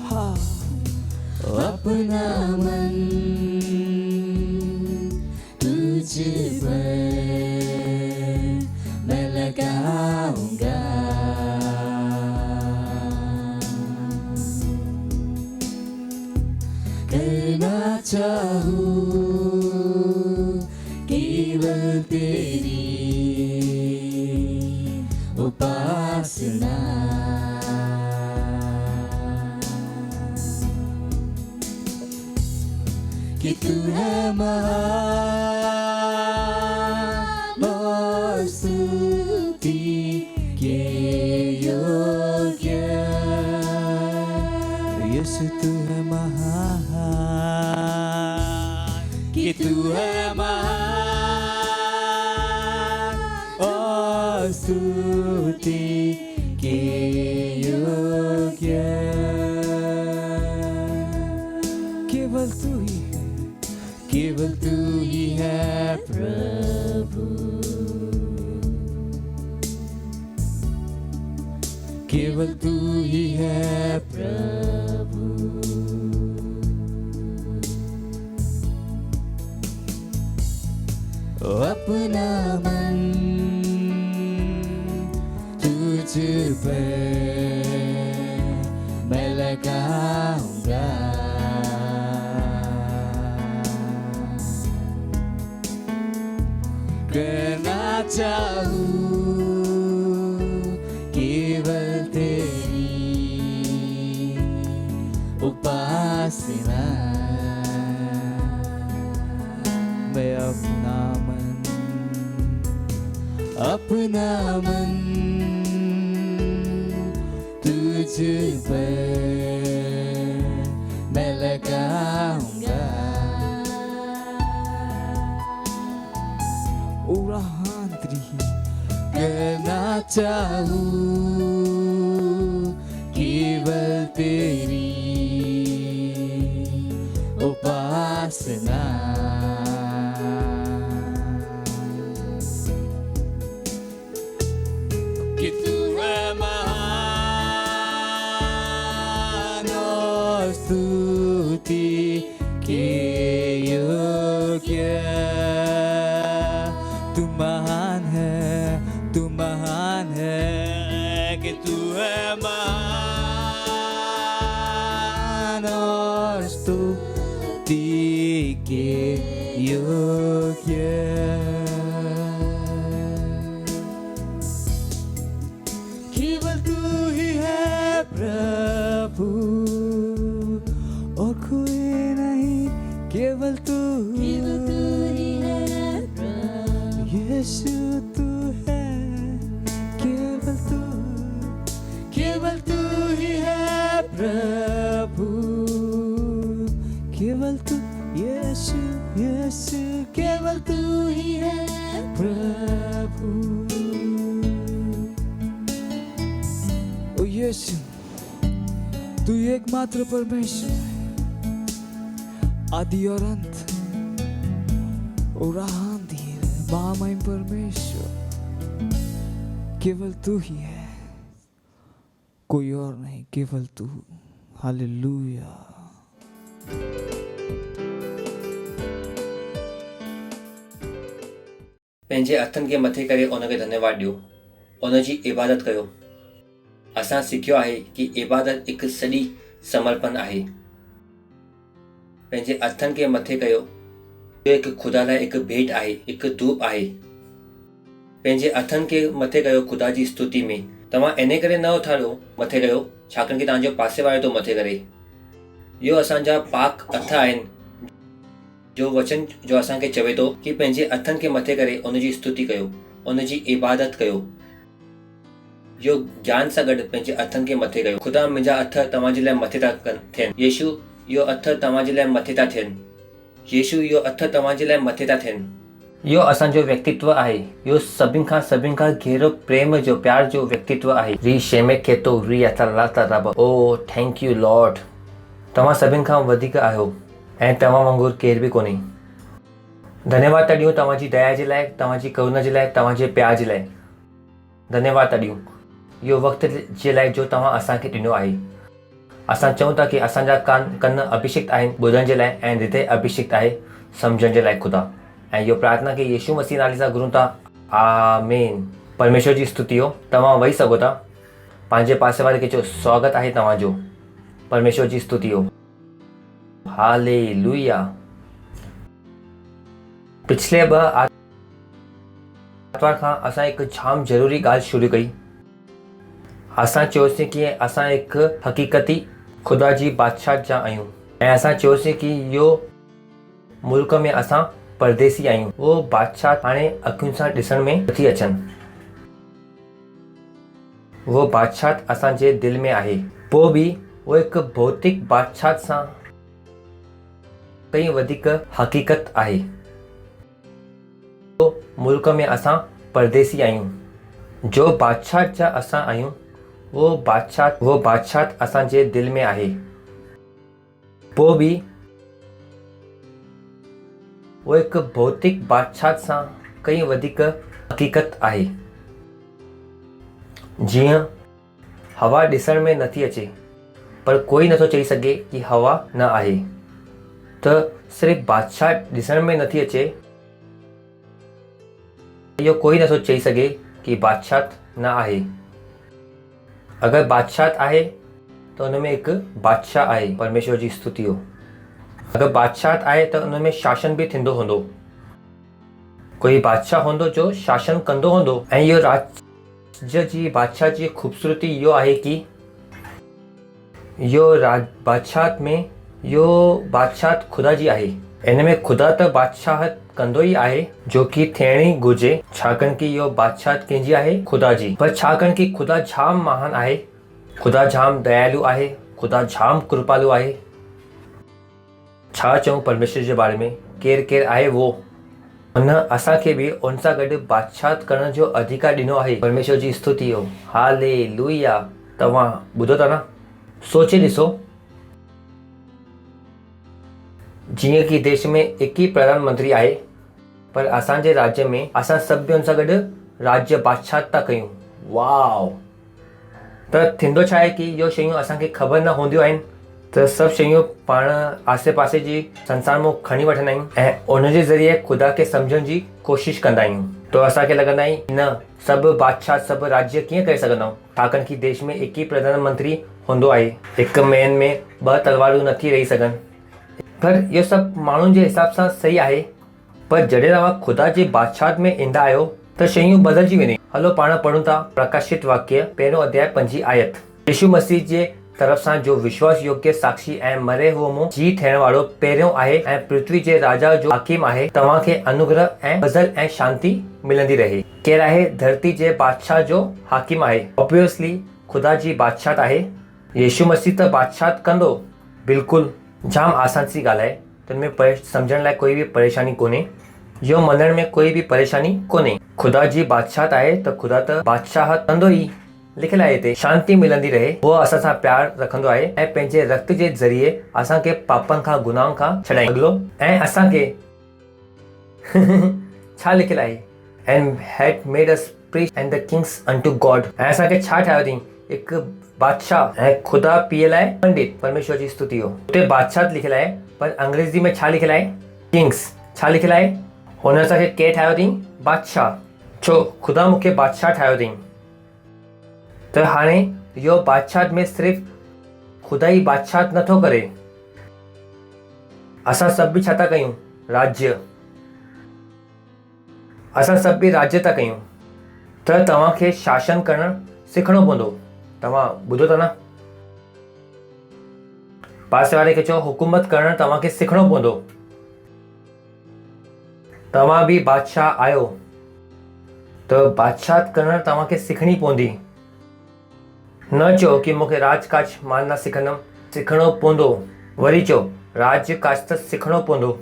हाँ अपना मन तुझ पर मैं लगाऊंगा, करना चाहूं केवल तेरी उपासना। कि तू है महान और स्तुति के योग्य, यीशु तू है महान, कि तू है महान और स्तुति के योग्य। केवल तू ही है, केवल तू ही है प्रभु, केवल तू ही है प्रभु। अपना मन तुझ पर मैं लगाऊंगा। करना चाहूँ केवल तेरी उपासना। मैं अपना मन तुझ पर मैं लगाऊंगा। करना चाहूँ केवल तेरी उपासना। कि तू है महान और स्तुति के योग्य। तू महान है कि तू है महान और स्तुति के योग्य। केवल तू ही है प्रभु और कोई नहीं। केवल तू ही है प्रभु। यीशु तू है। केवल तू ही है प्रभु। केवल तू यीशु केवल तू ही है प्रभु। ओ यीशु तू एकमात्र परमेश्वर है, आदि और अंत और आंधीर महामय परमेश्वर। केवल तू ही है, कोई और नहीं, केवल तू। हालेलुया। पंहिंजे हथनि खे मथे करे उनखे धन्यवाद ॾियो, उनजी इबादत कयो। असां सिखियो आहे कि इबादत हिकु सॼी समर्पण आहे। पंहिंजे हथनि खे मथे कयो, इहो हिकु ख़ुदा लाइ हिकु भेट आहे, हिकु धूप आहे। पंहिंजे हथनि खे मथे कयो ख़ुदा जी स्तुति में। तव्हां इन करे न उथारियो, मथे कयो छाकाणि कि तव्हांजो पासे वारो थो मथे करे। इहो असांजा पाक हथ आहिनि, जो वचन जो असांखे चवे थो कि पंहिंजे हथनि खे मथे करे उनजी स्तुति कयो, उनजी इबादत कयो। इहो ज्ञान सां गॾु पंहिंजे हथनि खे मथे कयो। ख़ुदा मुंहिंजा हथ तव्हांजे लाइ मथे था थियनि। यीशु इहो हथ तव्हांजे लाइ मथे था थियनि। यीशु इहो हथ तव्हांजे लाइ मथे था थियनि। इहो असांजो व्यक्तित्व आहे। इहो सभिनि खां गहरो प्रेम जो प्यार जो व्यक्तित्व आहे। री शेमे केतो री अतलाता रब। ओ थैंक यू लॉर्ड। तव्हां सभिनि खां वधीक आहियो ऐं तव्हां वांगुरु केर बि कोन्हे। धन्यवाद था ॾियूं तव्हांजी दया जे लाइ, तव्हांजी करुणा जे लाइ, तव्हांजे प्यार जे लाइ। धन्यवाद था ॾियूं इहो वक़्त जे लाइ जो तव्हां असांखे ॾिनो आहे। असां चऊं था कि असांजा कन अभिषिक्त आहिनि ॿुधण जे लाइ ऐं हृदय अभिषिक्त आहे सम्झण जे लाइ ख़ुदा। ऐं इहो प्रार्थना खे यीशु मसीह नाले सां घुरूं था, आमीन। परमेश्वर जी स्तुति हो। तव्हां वेही सघो था। पंहिंजे पासे वारे खे चओ स्वागत आहे तव्हांजो। परमेश्वर जी स्तुति हो। हालेलुया। पिछले 2 आर्तवार खां असां हिकु जाम ज़रूरी ॻाल्हि शुरू कई। असां चयोसीं कि असां हिकु हक़ीक़ती ख़ुदा जी बादशाह जा आहियूं ऐं असां चयोसीं कि इहो मुल्क में असां परदेसी आहियूं। उहो बादशाह हाणे अखियुनि सां ॾिसण में नथी अचनि। उहो बादशाह असांजे दिलि में आहे। पोइ बि उहो हिकु भौतिक बादशाह सां कई वधीक हक़ीक़त आहे। मुल्क में असां परदेसी आहियूं। जो बादशाह जा असां आहियूं उहो बादशाह असांजे दिलि में आहे। पोइ बि उहो हिकु भौतिक बादशाह सां कई वधीक हक़ीक़त आहे। जीअं हवा ॾिसण में नथी अचे पर कोई नथो चई सघे कि हवा न आहे। त सिर्फ़ु बादशाह ॾिसण में नथी अचे इहो कोई नथो चई सघे कि बादशाह न आहे। अगरि बादशाह आहे त हुन में हिकु बादशाह आहे, परमेश्वर जी स्तुति हो। अगरि बादशाह आहे त हुन में शासन बि थींदो हूंदो, कोई बादशाह हूंदो जो शासन कंदो हूंदो। ऐं इहो राज्य जी बादशाह जी ख़ूबसूरती इहो आहे कि इहो बादशाह में इहो बादशाह ख़ुदा जी आहे। इन में ख़ुदा त बादशाह कंदो ई आहे जो कि थियणी घुर्जे, छाकाणि कि इहो बादशाह कंहिंजी आहे, ख़ुदा जी। पर छाकाणि कि ख़ुदा जाम महान आहे, ख़ुदा जाम दयालु आहे, ख़ुदा जाम कृपालु आहे। छा चऊं परमेश्वर जे बारे में, केरु केरु आहे वो, हुन असांखे बि उन सां गॾु बादशाह करण जो अधिकार ॾिनो आहे। परमेश्वर जी स्तुति हो, हालेलुया। तव्हां ॿुधो था न? सोचे ॾिसो, जीअं कि देश में हिकु ई प्रधानमंत्री आहे, पर असांजे राज्य में असां सभु हुन सां गॾु राज्य बादशाह था कयूं। वाव! त थींदो छा आहे कि इहो शयूं असांखे ख़बर न हूंदियूं आहिनि, त सभु शयूं पाण आसे पासे जी संसार मां खणी वठंदा आहियूं ऐं उन जे ज़रिए ख़ुदा खे सम्झण जी कोशिशि कंदा आहियूं। त असांखे लॻंदा आहियूं न, सभु बादशाह सभु राज्य कीअं करे सघंदा, छाकाणि कि देश में हिकु ई प्रधानमंत्री हूंदो आहे। हिकु मैन में ॿ तलवारूं नथी रही सघनि। पर इहो सभु माण्हुनि जे हिसाब सां सही आहे, पर जॾहिं तव्हां ख़ुदा जे बादशाह में ईंदा आहियो त शयूं बदिलजी वेंदियूं। हलो पाण पढ़ूं था प्रकाशित वाक्य 1 अध्याय 5 आयत। यीशु मसीह जे तरफ़ सां जो विश्वास योग्य साक्षी ऐं मरे हुओ मां जी थियण वारो पहिरियों आहे ऐं पृथ्वी जे राजा जो हाकिम आहे, तव्हांखे अनुग्रह ऐं फज़ल ऐं शांति मिलंदी रहे। केरु आहे? धरती जे बादशाह जो हाकिम आहे। ऑब्वियसली ख़ुदा जी बादशाह आहे। यीशु मसीह त बादशाह कंदो, बिल्कुलु जाम आसान सी ॻाल्हि आहे। त हुन में सम्झण लाइ कोई बि परेशानी कोन्हे, इहो मञण में कोई बि परेशानी कोन्हे। ख़ुदा जी बादशाह आहे त ख़ुदा त बादशाह कंदो ई। लिखियलु आहे हिते, शांती मिलंदी रहे। उहो असां सां प्यार रखंदो आहे ऐं पंहिंजे रक्त जे ज़रिए असांखे पापनि खां गुनाहनि खां छॾाईंदो। अॻिलो, ऐं असांखे छा लिखियलु आहे? And had made us priest and the Kings unto God. ऐं असांखे छा ठाहियो अथई? हिकु बादशाह ऐं ख़ुदा पीअ लाइ पंडित। परमेश्वर जी स्तुति हो। हुते बादशाह लिखियलु आहे, पर अंग्रेज़ी में छा लिखियलु आहे? किंग्स। छा लिखियलु आहे? हुन असांखे केरु ठाहियो अथई? बादशाह। छो? ख़ुदा मूंखे बादशाह ठाहियो अथई। त हाणे इहो बादशाह में सिर्फ़ु ख़ुदा ई बादशाह नथो करे, असां सभु बि छा था कयूं? राज्य। असां सभु बि राज्य था कयूं। त तव्हांखे शासन करणु सिखणो पवंदो। तव्हां ॿुधो था न? पासे वारे खे चओ, हुकूमत करणु तव्हांखे सिखणो पवंदो। तव्हां बि बादशाह आहियो, त बादशाह करणु तव्हांखे सिखणी पवंदी। न चओ कि मूंखे राजकाज मां न सिखंदमि, सिखणो पवंदो। वरी चओ राजकाज त सिखणो पवंदो।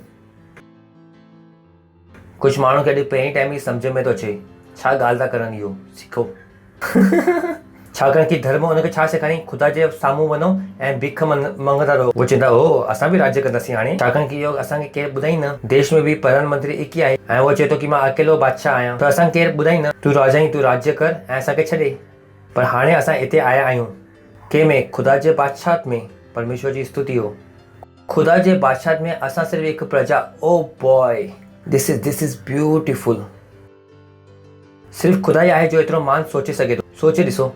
कुझु माण्हू खे अॼु पहिरीं टाइम ई सम्झ में थो अचे छा ॻाल्हि था करनि, इहो सिखो। छाकाणि कि धर्म हुनखे छा सेखारियईं? ख़ुदा जे साम्हूं वञो ऐं भिख मंगंदा रहो। उहो चवंदा हो असां बि राज्य कंदासीं हाणे, छाकाणि कि इहो असांखे केरु ॿुधाई न। देश में बि प्रधानमंत्री हिकु ई आहे ऐं उहो चए थो कि मां अकेलो बादशाह आहियां। त असां केरु ॿुधाई न, तूं राजा आहीं, तू राज्य कर ऐं असांखे छॾे। पर हाणे असां हिते आया आहियूं कंहिंमें? ख़ुदा जे बादशाह में। परमेश्वर जी स्तुति हो। ख़ुदा जे बादशाह में असां सिर्फ़ु हिकु प्रजा। Oh boy, this is beautiful. सिर्फ़ु ख़ुदा ई आहे जो एतिरो मान सोचे सघे थो। सोचे ॾिसो,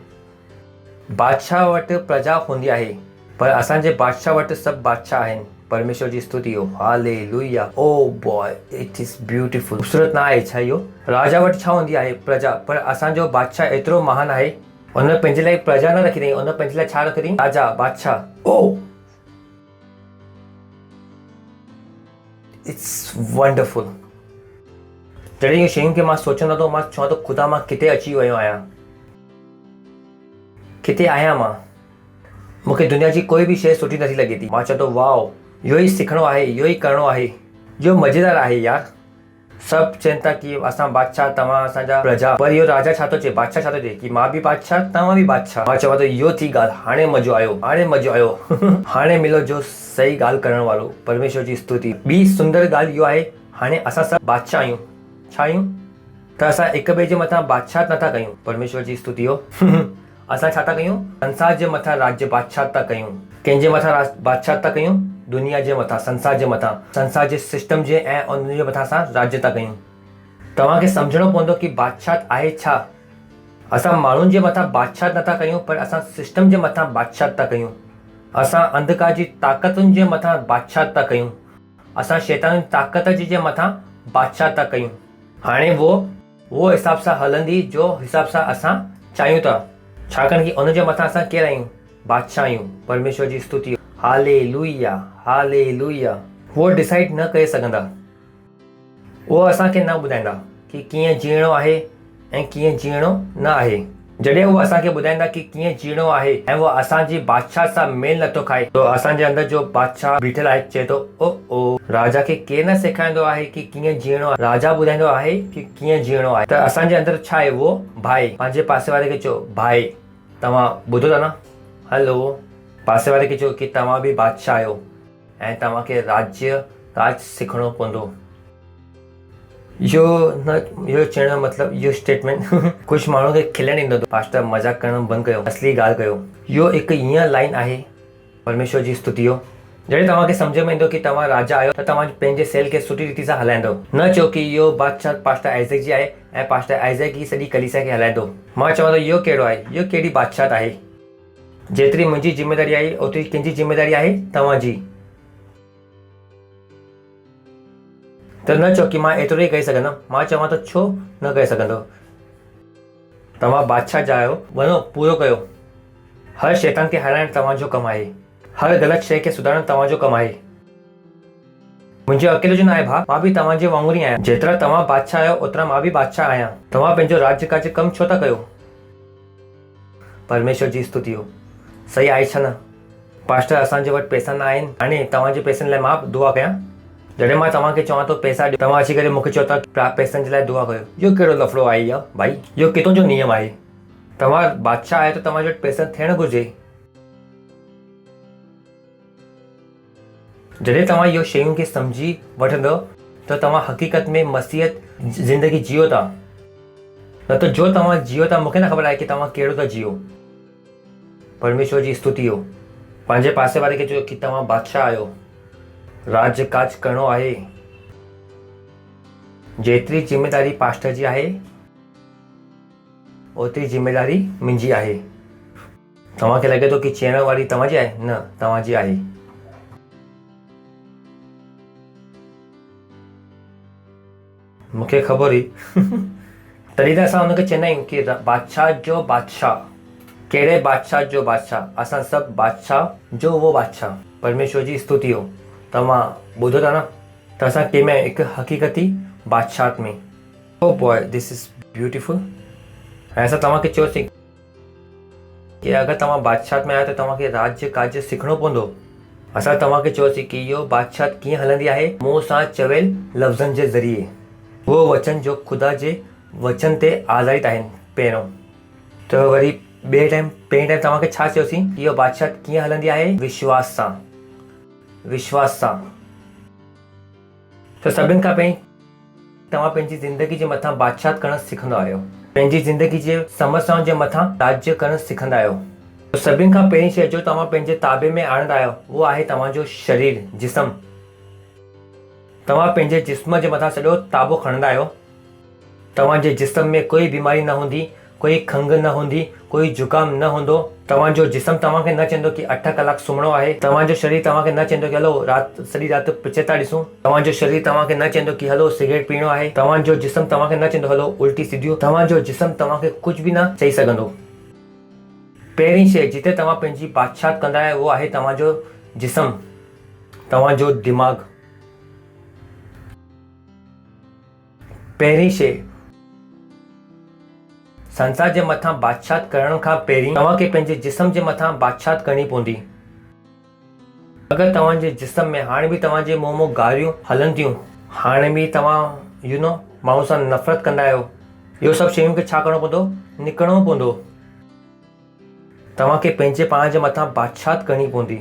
बादशाह वटि प्रजा हूंदी आहे, पर असांजे बादशाह वटि सभु बादशाह आहिनि। परमेश्वर जी स्तुति हो, hallelujah. Oh boy, it is beautiful. ख़ूबसूरत न आहे छा इहो? राजा वटि छा हूंदी आहे? प्रजा। पर असांजो बादशाह एतिरो महान आहे, हुन पंहिंजे लाइ प्रजा न रखी अथई, हुन पंहिंजे लाइ छा रखी अथई? राजा, बादशाह। Oh it's wonderful. जॾहिं इहो शयुनि खे मां सोचंदो थो, मां चवां थो ख़ुदा मां किथे अची वियो आहियां, किथे आहियां मां। मूंखे दुनिया जी कोई बि शइ सुठी नथी लॻे थी। मां चवां थो वाओ, इहो ई सिखणो आहे, इहो ई करिणो आहे। इहो मज़ेदार आहे यार। सभु चवनि था कि असां बादशाह, तव्हां असांजा प्रजा, पर इहो राजा छा थो चए? बादशाह छा थो चए? कि मां बि बादशाह, तव्हां बि बादशाह। मां चवां थो इहो थी ॻाल्हि। हाणे मज़ो आयो, हाणे मज़ो आयो। हाणे मिलो जो सही ॻाल्हि करण वारो। परमेश्वर जी स्तुति। ॿी सुंदर ॻाल्हि इहो आहे, हाणे असां सभु बादशाह आहियूं। छा आहियूं? त असां हिक ॿिए जे मथां बादशाह नथा कयूं। परमेश्वर जी स्तुति हो। असां छा था कयूं? संसार जे मथां राज्य बादशाह था कयूं। कंहिंजे मथां बादशाह था कयूं? दुनिया जे मथां, संसार जे मथां, संसार जे सिस्टम जे ऐं उन जे मथां असां राज्य था कयूं। तव्हांखे सम्झणो पवंदो कि बादशाह आहे छा। असां माण्हुनि जे मथां बादशाह नथा कयूं, पर असां सिस्टम जे मथां बादशाह था कयूं। असां अंधकार जी ताक़तुनि जे मथां बादशाह था कयूं। असां शैतान जी ताक़त जे मथां बादशाह था कयूं। हाणे वो हिसाब सां हलंदी जो हिसाब सां असां चाहियूं था, छाकाणि कि उन जे मथां असां केरु आहियूं? बादशाह आहियूं। परमेश्वर जी स्तुति। Hallelujah, hallelujah. वो डिसाइड न करे सघंदा, उहो असांखे न ॿुधाईंदा कि कीअं जीअणो आहे ऐं कीअं जीअणो न आहे। जॾहिं उहो असांखे ॿुधाईंदा कि कीअं जीअणो आहे ऐं उहो असांजी बादशाह सां मेल नथो खाए, तो असांजे अंदर जो बादशाह बीठल आहे चए थो, ओ राजा खे केरु न सेखारींदो आहे कि कीअं जीअणो आहे, राजा ॿुधाईंदो आहे कि कीअं जीअणो आहे। त असांजे अंदर छा आहे? वो भाई। पंहिंजे पासे वारे खे चओ, भाई तव्हां ॿुधो था न? हलो, पासे वारे खे चओ कि तव्हां बि बादशाह आहियो ऐं तव्हांखे राज सिखणो पवंदो। इहो चवण जो मतिलबु, इहो स्टेटमेंट कुझु माण्हू खे खिलण ईंदो, पास्टर मज़ाक करणु बंदि कयो, असली ॻाल्हि कयो। इहो हिकु हीअं लाइन आहे परमेश्वर जी स्तुति जो, जॾहिं तव्हांखे सम्झ में ईंदो कि तव्हां राजा आहियो त तव्हां पंहिंजे सेल खे सुठी रीति सां हलाईंदो। न चओ कि इहो बादशाह पास्टर आइज़ैक जी आहे ऐं पास्टर आइज़ैक ही सॼी कलीसिया खे हलाईंदो। मां चवां थो इहो कहिड़ो आहे? इहो कहिड़ी बादशाह आहे? जेतिरी मुंहिंजी ज़िमेदारी आहे ओतिरी कंहिंजी ज़िमेदारी आहे? तव्हांजी। त न चओ कि मां एतिरो ई करे सघंदुमि। मां चवां थो छो न करे सघंदो? तव्हां बादशाह जा आहियो, वञो पूरो कयो। हर शैतान खे हराइणु तव्हांजो कमु आहे। हर ग़लति शइ खे सुधारणु तव्हांजो कमु आहे। मुंहिंजो अकेलो जो न आहे भाउ, मां बि तव्हांजे वांगुरु ई आहियां। जेतिरा तव्हां बादशाह आहियो ओतिरा मां बि बादशाह आहियां। तव्हां पंहिंजो राज्य कार्य कमु छो था कयो? परमेश्वर जी स्तुति हो। सही आहे छा न? पास्टर असांजे वटि पैसा न आहिनि, हाणे तव्हांजे पैसनि लाइ मां दुआ कयां? जॾहिं मां तव्हांखे चवां थो पैसा ॾियो, तव्हां अची करे मूंखे चओ था पैसनि जे लाइ दुआ कयो। इहो कहिड़ो लफड़ो आहे इहा भाई? इहो किथां जो नियम आहे? तव्हां बादशाह आहियो त तव्हांजे वटि पैसा थियणु घुरिजे। जॾहिं तव्हां इहो शयूं खे सम्झी वठंदव त तव्हां हक़ीक़त में मसीहत ज़िंदगी जियो था। न त जो तव्हां जियो था, मूंखे न ख़बर आहे कि तव्हां कहिड़ो था जियो। परमेश्वर जी स्तुति हो। पंहिंजे पासे वारे खे चओ कि तव्हां बादशाह आहियो, राज काज करणो आहे। जेतिरी ज़िमेदारी पास्टर जी आहे ओतिरी ज़िमेदारी मुंहिंजी आहे। तव्हांखे लॻे थो कि चइण वारी तव्हांजी आहे? न, तव्हांजी आहे। मूंखे ख़बर हुई तॾहिं त असां हुनखे चवंदा आहियूं कि बादशाह जो बादशाह। कहिड़े बादशाह जो बादशाह? असां सभु बादशाह जो उहो बादशाह। परमेश्वर जी स्तुति हो। तव्हां ॿुधो था न? त असां कंहिंमें हिकु हक़ीक़ती बादशाह में। Oh boy, this is beautiful. ऐं असां तव्हांखे चयोसीं कि अगरि तव्हां बादशाह में आहियो त तव्हांखे राज्य कार्य सिखणो पवंदो। असां तव्हांखे चयोसीं कि इहो बादशाह कीअं हलंदी आहे? मुंहं सां चवियल लफ़्ज़नि जे ज़रिए। उहो वचन जो ख़ुदा जे वचन ते आधारित आहिनि पहिरियों। त वरी पहिरें टाइम तव्हांखे छा चयोसीं? इहो बादशाह कीअं हलंदी आहे? विश्वास सां। विश्वास सां। त सभिनि खां पहिरीं तव्हां पंहिंजी ज़िंदगी जे मथां बादशाह करणु सिखंदा आहियो। पंहिंजी ज़िंदगी जे समस्याउनि जे मथां राज्य करणु सिखंदा आहियो। सभिनि खां पहिरीं शइ जो तव्हां पंहिंजे ताबे में आणंदा आहियो उहो आहे तव्हांजो शरीर, जिस्म। तव्हां पंहिंजे जिस्म जे मथां सॼो ताबो खणंदा आहियो। तव्हांजे जिस्म में कोई बीमारी न हूंदी, कोई खंघि न हूंदी, कोई जुकाम न हूंदो। तव्हांजो जिस्म तव्हांखे न चवंदो कि 8 कलाक सुम्हणो आहे। तव्हांजो शरीर तव्हांखे न चवंदो कि हलो सॼी राति पिक्चर था ॾिसूं। तव्हांजो शरीर तव्हांखे न चवंदो कि हलो सिगरेट पीअणो आहे। तव्हांजो जिस्म तव्हांखे न चवंदो हलो उल्टी सिधियूं। तव्हांजो जिस्म तव्हांखे कुझु बि न चई सघंदो। पहिरीं शइ जिते तव्हां पंहिंजी बादशाह कंदा आहियो उहो आहे तव्हांजो जिस्म, तव्हांजो दिमाग़। पहिरीं शइ संसार जे मथां बादशाह करण खां पहिरीं तव्हांखे पंहिंजे जिस्म जे मथां बादशाह करणी पवंदी। अगरि तव्हांजे जिस्म में हाणे बि तव्हांजे मुंहं मां गारियूं हलनि थियूं, हाणे बि तव्हां माण्हू सां नफ़रत कंदा आहियो, इहो सभु शयूं खे छा करिणो पवंदो? निकिरणो पवंदो। तव्हांखे पंहिंजे पाण जे मथां बादशाह करणी पवंदी।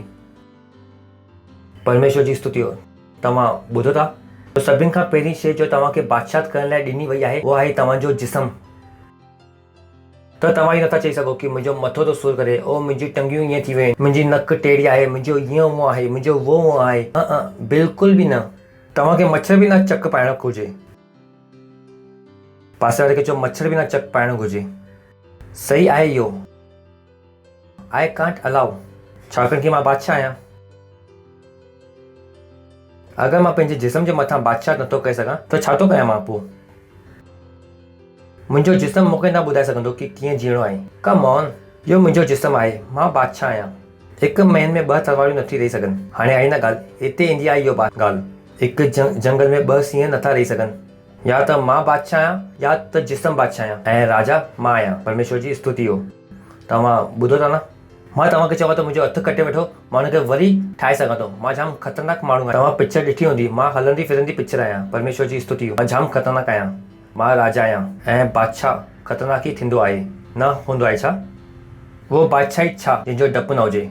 परमेश्वर जी स्तुति हो। तव्हां ॿुधो था? सभिनि खां पहिरीं शइ जो तव्हांखे बादशाह करण लाइ ॾिनी वई आहे उहा आहे तव्हांजो जिस्म। त तव्हां ई नथा चई सघो कि मुंहिंजो मथो थो सूर करे, ओ मुंहिंजी टंगियूं ईअं थी वियूं, मुंहिंजी नक टेड़ी आहे, मुंहिंजो ईअं उहो आहे, मुंहिंजो वो आहे। बिल्कुलु बि न। तव्हांखे मच्छर बि न चक पाइणु घुरिजे। पासे वारे खे चओ मच्छर बि न चक पाइणु घुरिजे। सही आहे इहो। आई कांट अलाउ, छाकाणि की मां बादशाह आहियां। अगरि मां पंहिंजे जिस्म जे मथां बादशाह नथो करे सघां त छा थो कयां मां पोइ? मुंहिंजो जिस्म मूंखे न ॿुधाए सघंदो कि कीअं जीअणो आहे। कम ऑन, इहो मुंहिंजो जिस्म आहे, मां बादशाह आहियां। हिकु मैन में 2 तलवारियूं नथी रही सघनि। हाणे आई न ॻाल्हि, हिते ईंदी आहे इहो ॻाल्हि। हिकु जंगल में 2 सिंह नथा रही सघनि। या त मां बादशाह आहियां या त जिस्म बादशाह आहियां ऐं राजा मां आहियां। परमेश्वर जी स्तुति हो। तव्हां ॿुधो था न? मां तव्हांखे चवां थो मुंहिंजो हथु कटे वठो, मां हुनखे वरी ठाहे सघां थो। मां जाम ख़तरनाक माण्हू आहियां। तव्हां पिक्चर ॾिठी हूंदी, मां हलंदी फिरंदी पिक्चर आहियां। परमेश्वर जी स्तुति हो। मां जाम ख़तरनाक आहियां। मां राजा आहियां ऐं बादशाह ख़तरनाक ई थींदो आहे, न हूंदो आहे छा? उहो बादशाही छा जंहिंजो डपु न हुजे।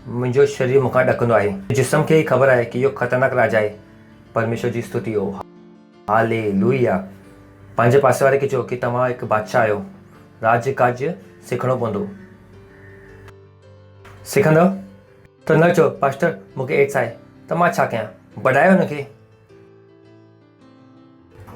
मुंहिंजो शरीर मूंखां ॾकंदो आहे। जिस्म खे ई ख़बर आहे कि इहो ख़तरनाक राजा आहे। परमेश्वर जी स्तुति हो। हालेलुया। पंहिंजे पासे वारे खे चओ कि तव्हां हिकु बादशाह आहियो। राज काज सिखणो पवंदो। सिखंदव त न चओ पास्टर मूंखे एड्स आहे त मां छा कयां? बढ़ायो हुनखे।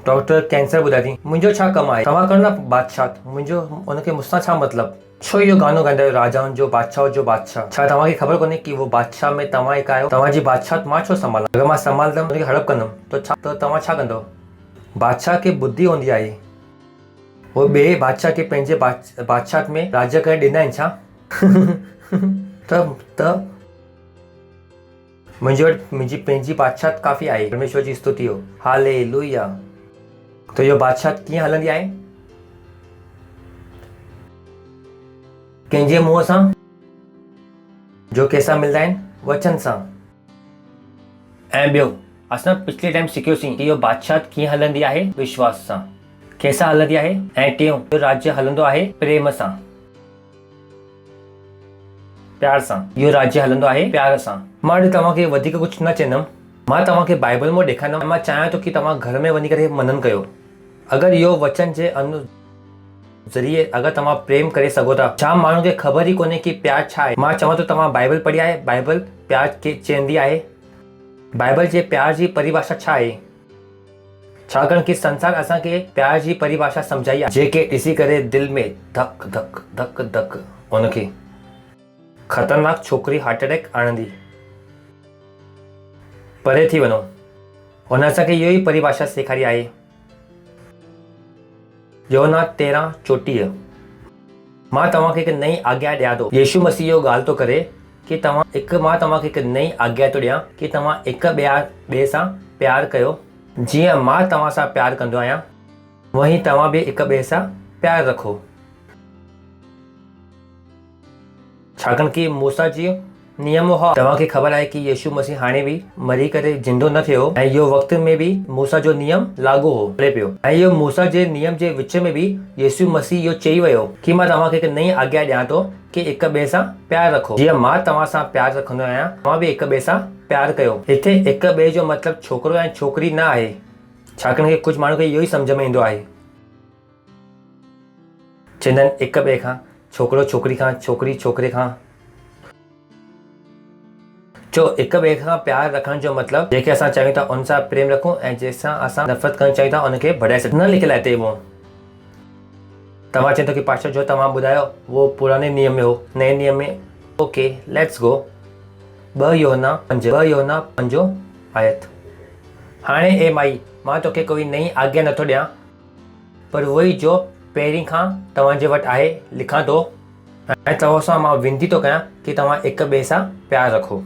डॉक्टर कैंसर ॿुधाए थी, मुंहिंजो छा कमु आहे? तव्हां करो न बादशाह, मुंहिंजो हुनखे मूंसां छा मतिलबु? छो इहो गानो ॻाईंदा आहियो राजाउनि जो बादशाह जो बादशाह? छा तव्हांखे ख़बर कोन्हे कि उहो बादशाह में तव्हां हिकु आहियो? तव्हांजी बादशाह मां छो संभालां? अगरि मां संभालंदमि हुनखे हड़प कंदुमि त तव्हां छा कंदव? बादशाह खे बुद्धि हूंदी आहे। उहो ॿिए बादशाह खे पंहिंजे बादशाह में राज्य करे ॾींदा आहिनि छा? त मुंहिंजी पंहिंजी बादशाह काफ़ी आहे। परमेश्वर जी स्तुति हो। हालेलुया। त इहो बादशाह कीअं हलंदी आहे? कंहिंजे मुंहं सां जो कंहिंसां मिलंदा आहिनि? वचन सां। ऐं ॿियो असां पिछले टाइम सिखियोसीं कि इहो बादशाह कीअं हलंदी आहे? विश्वास सां। कंहिंसां हलंदी आहे? ऐं टियों, इहो राज्य हलंदो आहे प्रेम सां, प्यार सां। इहो राज्य हलंदो आहे प्यार सां। मां अॼु तव्हांखे वधीक कुझु न चवंदुमि। मां तव्हांखे बाइबल मां ॾेखारींदुमि। मां चाहियां थो कि तव्हां घर में वञी करे मनन कयो। अगरि इहो वचन जे ज़रिए अगरि तव्हां प्रेम करे सघो था। जाम माण्हुनि खे ख़बर ई कोन्हे कि प्यार छा आहे। मां चवां थो तव्हां बाइबल पढ़ी आहे। बाइबल प्यार खे चवंदी आहे। बाइबल जे प्यार जी परिभाषा छा आहे? छाकाणि कि संसार असांखे प्यार जी परिभाषा सम्झाई आहे, जेके ॾिसी करे दिलि में धक धक धक धक हुनखे ख़तरनाक छोकिरी हार्ट अटैक आणंदी। परे थी वञो। हुन असांखे इहो ई परिभाषा सेखारी आहे। यूहन्ना 13:34। मां तव्हांखे हिकु नई आज्ञा ॾियां थो। यीशु मसीह इहो ॻाल्हि थो करे कि मां तव्हांखे हिकु नई आज्ञा थो ॾियां कि तव्हां हिक ॿिए सां प्यार कयो। जीअं मां तव्हां सां प्यार कंदो आहियां, वहीं तव्हां बि हिक ॿिए सां प्यार रखो। छाकाणि कि मूसा जी नियम हुआ। तव्हांखे ख़बर आहे कि यीशु मसीह हाणे बि मरी करे जिंदो न थियो ऐं इहो वक़्त में बि मूसा जो नियम लागू हो हले पियो। ऐं इहो मूसा जे नियम जे विच में बि यीशु मसीह इहो चई वियो कि मां तव्हांखे हिकु नई आज्ञा ॾियां थो कि हिक ॿिए सां प्यार रखो। जीअं मां तव्हां सां प्यार रखंदो आहियां, तव्हां बि हिक ॿिए सां प्यार कयो। हिते हिक ॿिए जो मतिलबु छोकिरो ऐं छोकिरी न आहे। छाकाणि कि कुझु माण्हू खे इहो ई सम्झ में ईंदो आहे। चवंदा आहिनि हिक ॿिए खां, छोकिरो छोकिरी खां, छोकिरी छोकिरे खां। जो हिक ॿिए खां प्यार रखण जो मतिलबु जेके असां चाहियूं था उन सां प्रेम रखूं ऐं जंहिंसां असां नफ़रत करणु चाहियूं था उनखे बढ़ाए सघूं। न लिखियलु आहे हिते उहो। तव्हां चवंदो कि पास्टर जो तव्हां ॿुधायो उहो पुराने नियम में हो, नए नियम में। Okay, let's go. 2 यूहन्ना 5 आयत। हाणे ए माई, मां तोखे कोई नई आज्ञा नथो ॾियां, पर उहो ई जो पहिरीं खां तव्हांजे वटि आहे लिखां थो। ऐं तव्हां सां मां विनती थो कयां कि तव्हां हिक ॿिए सां प्यार रखो।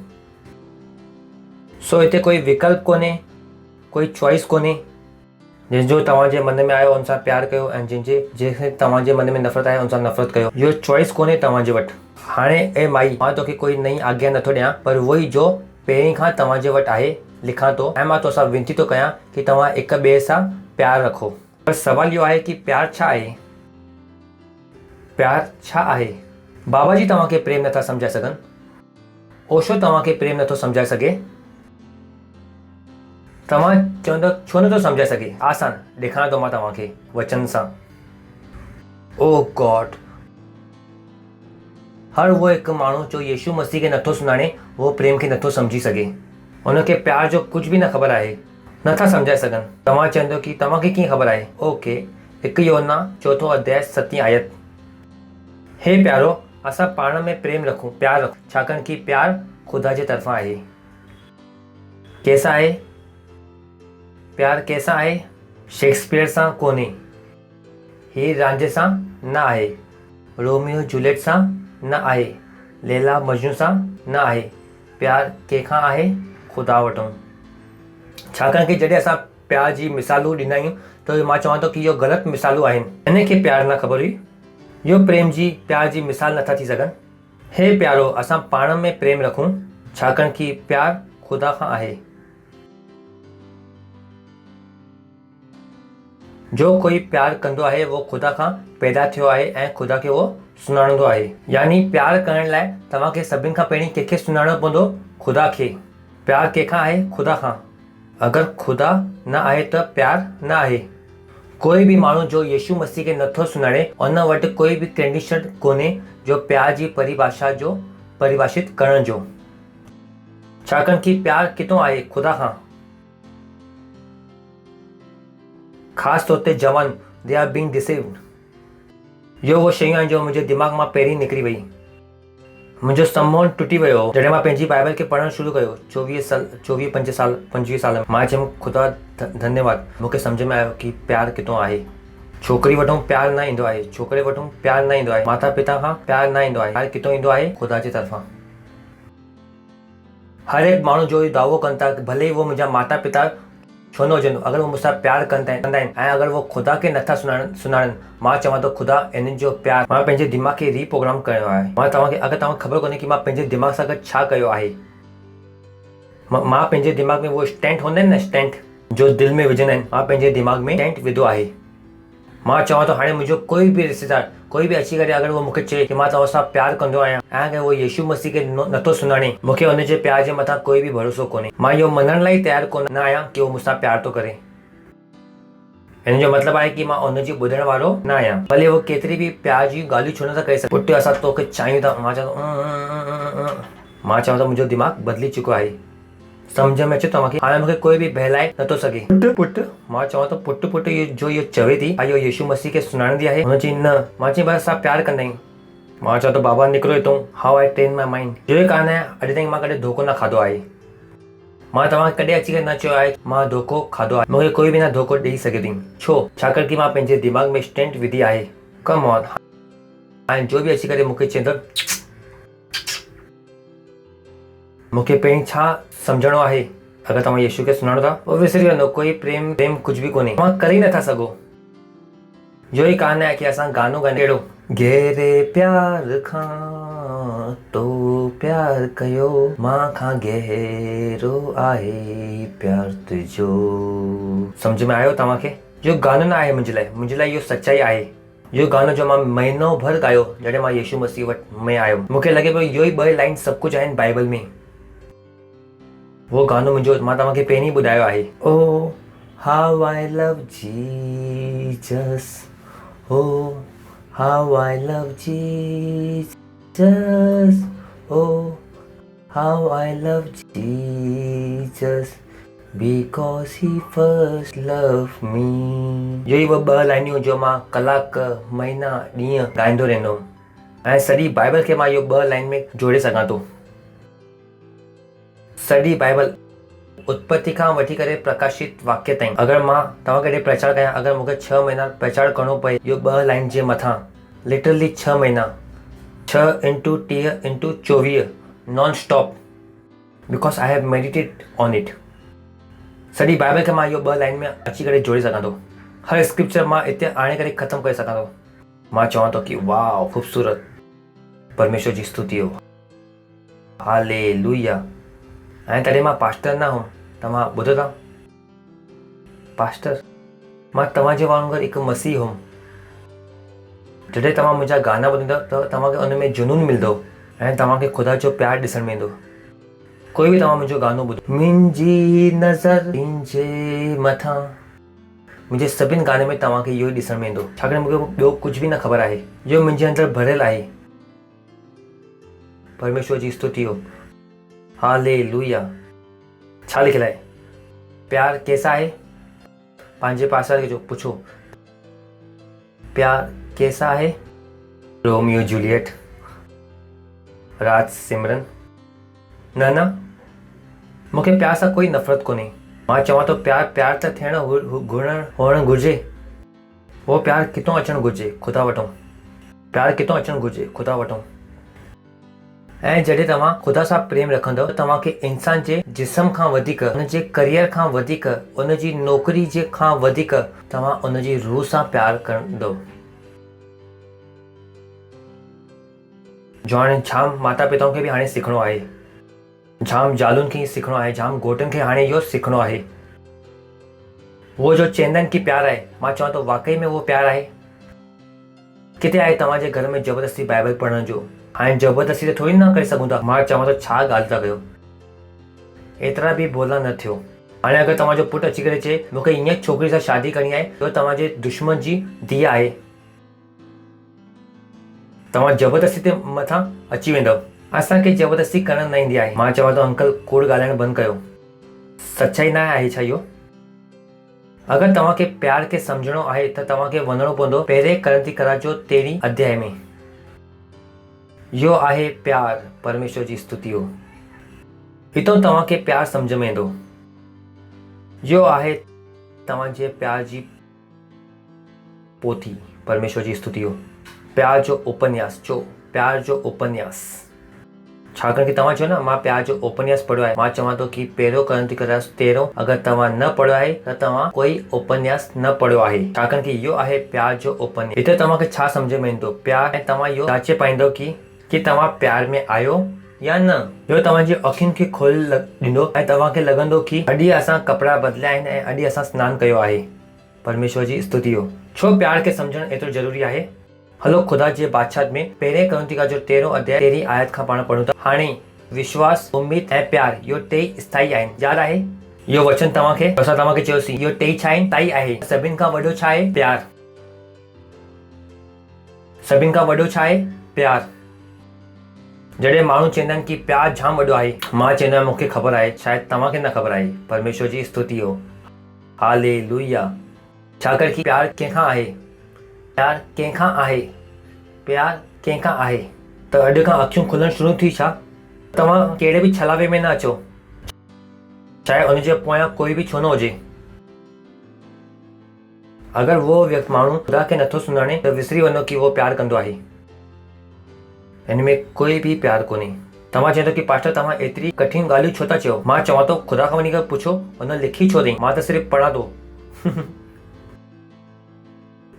सो हिते कोई विकल्प कोन्हे, कोई चॉइस कोन्हे। जंहिंजो तव्हांजे मन में आयो उन सां प्यार कयो ऐं जंहिंखे तव्हांजे मन में नफ़रत आहे उन सां नफ़रत कयो। इहो चॉइस कोन्हे तव्हांजे वटि। हाणे ए माई, मां तोखे कोई नई आज्ञा नथो ॾियां, पर उहो ई जो पहिरीं खां तव्हांजे वटि आहे लिखां थो। ऐं मां तोसां विनती थो कयां कि तव्हां हिक ॿिए सां प्यार रखो। पर सवाल इहो आहे कि प्यार छा आहे? प्यार छा आहे? बाबा जी तव्हांखे प्रेम नथा सम्झाए सघनि? ओशो तव्हांखे प्रेम नथो सम्झाए सघे? तव्हां चवंदो छो नथो सम्झाए सघे? आसान, ॾेखारियां थो मां तव्हांखे वचन सां। ओ गॉड, हर उहो हिकु माण्हू जो यीशु मसीह खे नथो सुञाणे, उहो प्रेम खे नथो सम्झी सघे। हुनखे प्यार जो कुझु बि न ख़बर आहे, नथा सम्झाए सघनि। तव्हां चवंदो कि तव्हांखे कीअं ख़बर आहे? ओके, 1 योहन्ना 4 अध्याय 7 आयत। हे प्यारो, असां पाण में प्रेम रखूं, प्यार रखूं, छाकाणि कि प्यार ख़ुदा जे तरफ़ां आहे। कैसा आहे प्यार? कैसा आहे? शेक्सपियर सां कोन्हे, हीर रांझे सां न आहे, रोमियो जूलियट सां न आहे, लैला मजनू सां न आहे। प्यार कंहिंखां आहे? ख़ुदा वटूं। छाकाणि कि जॾहिं असां प्यार जी मिसालूं ॾींदा आहियूं त मां चवां थो कि इहो ग़लति मिसालूं आहिनि। हिन खे प्यार न ख़बर हुई, इहो प्रेम जी प्यार जी मिसाल नथा थी सघनि। हे प्यारो, असां पाण में प्रेम रखूं, छाकाणि कि प्यार ख़ुदा खां आहे। जो कोई प्यार कंदो आहे वो ख़ुदा खां पैदा थियो आहे ऐं ख़ुदा खे उहो सुञाणंदो आहे। यानी प्यार करण लाइ तव्हांखे सभिनि खां पहिरीं कंहिंखे सुञाणणो पवंदो? ख़ुदा खे। प्यार कंहिंखां आहे? ख़ुदा खां। अगरि ख़ुदा न आहे त प्यार न आहे। कोई बि माण्हू जो यीशु मसीह खे नथो सुञाणे, उन वटि कोई बि कंडीशन कोन्हे जो प्यार जी परिभाषा जो परिभाषित करण जो। छाकाणि कि प्यार किथां आहे? ख़ुदा खां। ख़ासि तौर ते जवान, दे आर बीइंग डिसीव्ड। इहो उहो शयूं आहिनि जो मुंहिंजे दिमाग़ मां पहिरीं निकिरी वई। मुंहिंजो सम्मान टुटी वियो जॾहिं मां पंहिंजी बाइबल खे पढ़णु शुरू कयो। 25 साल मां चयुमि ख़ुदा धन्यवाद, मूंखे सम्झ में आयो कि प्यार किथां आहे। छोकिरी वटि प्यार न ईंदो आहे, छोकिरे वटि प्यार न ईंदो आहे, माता पिता खां प्यार न ईंदो आहे। प्यार किथां ईंदो आहे? ख़ुदा जे तरफ़ां। हर हिकु माण्हू जो दावो कनि था, भले ई उहो मुंहिंजा माता पिता छो न हुजनि, अगरि उहो मूंसां प्यार कंदा आहिनि ऐं अगरि उहो ख़ुदा खे नथा सुञाणनि, मां चवां थो ख़ुदा इन्हनि जो प्यार मां पंहिंजे दिमाग़ खे रीप्रोग्राम कयो आहे। मां तव्हांखे, अगरि तव्हांखे ख़बर कोन्हे कि मां पंहिंजे दिमाग़ सां गॾु छा कयो आहे, मां पंहिंजे दिमाग़ में उहो स्टेंट हूंदा आहिनि न, स्टेंट जो दिलि में विझंदा आहिनि, मां पंहिंजे दिमाग़ में स्टेंट विधो आहे। मां चवां थो हाणे मुंहिंजो कोई बि रिश्तेदार, कोई बि अची करे अगरि उहो मूंखे चए कि मां तव्हां सां प्यार कंदो आहियां ऐं अगरि उहो यीशु मसीह खे नथो सुञाणे, मूंखे हुनजे प्यार जे मथां कोई बि भरोसो कोन्हे। मां इहो मञण लाइ तयारु कोन आहियां कि उहो मूंसां प्यार थो करे। हिन जो मतिलबु आहे कि मां हुनजी ॿुधण वारो न आहियां, भले उहो केतिरी बि प्यार जी ॻाल्हियूं छो नथा करे सघे। पुटु असां तोखे चाहियूं था, मां चवां थो मुंहिंजो दिमाग़ बदिली चुको आहे। सम्झ में अचे तव्हांखे? हाणे मूंखे कोई बि बहलाए नथो सघे। पुटु मां चवां थो पुटु इहो चवे थी, इहो यीशु मसीह खे सुञाणंदी आहे? हुन चई न। मां चई बसि असां प्यार कंदा आहियूं। मां चवां थो बाबा निकिरो हितां, how I train my mind. जो कान आहे, अॼु ताईं मां कॾहिं धोखो न खाधो आहे। मां तव्हांखे कॾहिं अची करे न चयो आहे मां धोखो खाधो आहे। मूंखे कोई बि न धोखो ॾेई सघे थी। छो? छाकाणि कि मां पंहिंजे दिमाग़ में स्टेंट विधी आहे। Come on. हाणे जो बि अची करे मूंखे चवंदो, मूंखे पहिरीं छा सम्झणो आहे? अगरि तव्हां यीशु खे सुञाणो था, उहो विसरी वेंदो। कोई प्रेम कुझु बि कोन्हे, तव्हां करे ई नथा सघो। जो ई कान आहे कि असां गानो ॻाइनि अहिड़ो, गहरे प्यार खां तो प्यार कयो, मां खां गहरो आहे प्यार तुंहिंजो। सम्झ में आयो तव्हांखे? इहो गानो न आहे मुंहिंजे लाइ इहो सच्चाई आहे। इहो गानो जो मां महीनो भर ॻायो जॾहिं मां यीशु मसीह वटि में आयो। मूंखे लॻे पियो इहो ई 2 लाइन सभु कुझु आहिनि बाइबल में। उहो गानो मुंहिंजो मां तव्हांखे पहिरीं ॿुधायो आहे। Oh how I love Jesus, oh how I love Jesus, oh how I love Jesus, because he first love me. इहो ई 2 लाइनियूं जो मां कलाक, महीना, ॾींहं ॻाईंदो रहंदो हुउमि ऐं सॼी बाइबल खे मां इहो 2 लाइन में जोड़े सघां थो। सॼी बाइबल उत्पत्ति खां वठी करे प्रकाशित वाक्य ताईं अगरि मां तव्हांखे ॾे प्रचार कयां, अगरि मूंखे 6 महीना प्रचार करिणो पए इहो 2 लाइन जे मथां, लिटरली 6 महीना, 6 × 30 × 24 non stop, because I have meditate on it. सॼी बाइबल खे मां इहो 2 लाइन में अची करे जोड़े सघां थो। हर स्क्रिप्चर मां हिते आणे करे ख़तमु करे सघां थो। मां चवां थो कि वाह ख़ूबसूरत, परमेश्वर जी स्तुति हो, हालेलुया। ऐं तॾहिं मां पास्टर न हुउमि। तव्हां ॿुधो था? पास्टर, मां तव्हांजे वांगुरु हिकु मसीह हुउमि। जॾहिं तव्हां मुंहिंजा गाना ॿुधंदव त तव्हांखे उन में जुनून मिलंदो ऐं तव्हांखे ख़ुदा जो प्यार ॾिसण में ईंदो। कोई बि तव्हां मुंहिंजो गानो ॿुधो, मुंहिंजी नज़र तुंहिंजे मथां, मुंहिंजे सभिनि गाने में तव्हांखे इहो ई ॾिसण में ईंदो। छाकाणि मूंखे ॿियो कुझु बि न ख़बर आहे। इहो मुंहिंजे अंदरि भरियल आहे। परमेश्वर जी स्तुति हो, हालेलुया। छा लिखियलु आहे? प्यार कैसा आहे? पंहिंजे पासे वारे खे जो पुछो, प्यार कैसा है? रोमियो जूलियट, राज सिमरन, न मूंखे प्यार सां कोई नफ़रत कोन्हे। मां चवां थो प्यार त थियणु हुअणु घुरिजे। उहो प्यार किथां अचणु घुरिजे? ख़ुदा वटो। प्यार किथां अचणु घुरिजे? ख़ुदा वटो। ऐं जॾहिं तव्हां ख़ुदा सां प्रेम रखंदव त तव्हांखे इंसान जे जिस्म खां वधीक, उन जे करियर खां वधीक, उन जी नौकरी जे खां वधीक तव्हां उन जी रूह सां प्यार कंदव। जो हाणे जाम माता पिताउनि खे बि हाणे सिखणो आहे, जाम ज़ालुनि खे सिखणो आहे, जाम घोटनि खे हाणे इहो सिखणो आहे। उहो जो चवंदा आहिनि कि प्यार आहे, मां चवां थो वाकई में उहो प्यार आहे? किथे आहे तव्हांजे घर में ज़बरदस्ती बाइबल पढ़ण जो? हाणे ज़बरदस्ती त थोरी न करे सघूं था। मां चवां थो छा ॻाल्हि था कयो, एतिरा बि भोला न थियो। हाणे अगरि तव्हांजो पुटु अची करे चए मूंखे ईअं छोकिरी सां शादी करणी आहे, त तव्हांजे दुश्मन जी धीउ आहे, तव्हां ज़बरदस्ती ते मथां अची वेंदव। असांखे ज़बरदस्ती करणु न ईंदी आहे। मां चवां थो अंकल कूड़ ॻाल्हाइणु बंदि कयो, सचाई न आहे छा इहो? अगरि तव्हांखे प्यार खे सम्झणो आहे त तव्हांखे वञणो पवंदो पहिरें करंती करा जो 13 अध्याय में। इहो आहे प्यार, परमेश्वर जी स्तुति हो। हितां तव्हांखे प्यार सम्झ में ईंदो। इहो आहे तव्हांजे प्यार जी पोथी, परमेश्वर जी स्तुति हो। प्यार जो उपन्यास, जो प्यार जो उपन्यास। छाकाणि कि तव्हां चयो न मां प्यार जो उपन्यास पढ़ियो आहे, मां चवां थो कि पहिरियों करंती करास 13 अगरि तव्हां न पढ़ियो आहे त तव्हां कोई उपन्यास न पढ़ियो आहे। छाकाणि कि इहो आहे प्यार जो उपन्यास। हिते तव्हांखे छा सम्झ में ईंदो? प्यार। ऐं तव्हां इहो जाचे पाईंदो कि तव्हां प्यार में आहियो या न। इहो तव्हांजी अखियुनि खे खोले ॾींदो ऐं तव्हांखे लॻंदो कि अॼु असां कपिड़ा बदिलिया आहिनि ऐं अॼु असां सनानु कयो आहे। परमेश्वर जी स्तुति हो। छो प्यार खे सम्झणु एतिरो ज़रूरी आहे? हलो ख़ुदा जे बादशाह में पहिरें करंती जो 13 अध्याय 13 आयत खां पाण पढ़ूं था। हाणे विश्वास, उम्मीद ऐं प्यार इहो टे स्थाई आहिनि। यादि आहे इहो वचन तव्हांखे? असां तव्हांखे चयोसीं इहो टे छा आहिनि? स्थाई आहे। सभिनि खां वॾो छा आहे? प्यार। सभिनि खां वॾो छा आहे? प्यार। जॾहिं माण्हू चवंदा आहिनि कि प्यार जाम वॾो आहे, मां चवंदो आहियां मूंखे ख़बर आहे, शायदि तव्हांखे न ख़बर आहे। परमेश्वर जी स्तुति हो। हालेलुया। छाकाणि कि प्यार कंहिंखां आहे? प्यार कंहिंखां आहे? प्यार कंहिंखां आहे? त अॼु खां अखियूं खुलणु शुरू थी छा? तव्हां कहिड़े बि छलावे में न अचो, चाहे उनजे पोयां कोई बि छो न हुजे। अगरि उहो व्यक्ति माण्हू ख़ुदा खे नथो सुञाणे त विसरी वञो कि उहो प्यार कंदो आहे। हिन में कोई बि प्यार कोन्हे। तव्हां चवंदो कि पास्टर तव्हां एतिरी कठिन ॻाल्हियूं छो था चयो? मां चवां थो ख़ुदा खां वञी करे पुछो, हुन लिखी छो अथई? मां त सिर्फ़ु पढ़ां थो।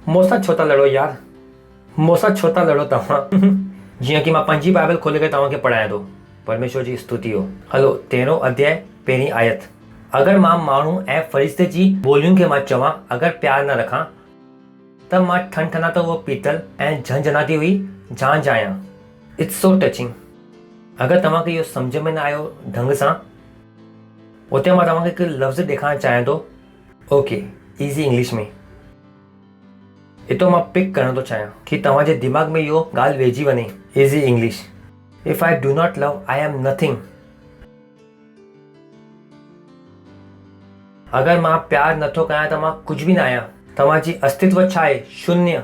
मूंसां छो था लड़ो यार? मूंसां छो था लड़ो तव्हां? जीअं कि मां पंहिंजी बाइबल खोले करे तव्हांखे पढ़ायां थो। परमेश्वर जी स्तुति हो। हलो 13 अध्याय 1 आयत। अगरि मां माण्हू ऐं फरिश्ते जी ॿोलियुनि खे मां चवां अगरि प्यार न रखां त मां ठन त उहो पीतल ऐं झंझनाती हुई झांझ आहियां। It's so touching. अगरि तव्हांखे इहो सम्झ में न आयो ढंग सां, उते मां तव्हांखे हिकु लफ़्ज़ ॾेखारणु चाहियां थो। ओके, ईज़ी इंग्लिश में। हितो मां पिक करणु थो चाहियां कि तव्हांजे दिमाग़ में इहो ॻाल्हि वेझी वञे। Easy English. If I do not love, I am nothing. अगरि मां प्यार नथो कयां त मां कुझु बि न आहियां। तव्हांजी अस्तित्व छा आहे? शून्य।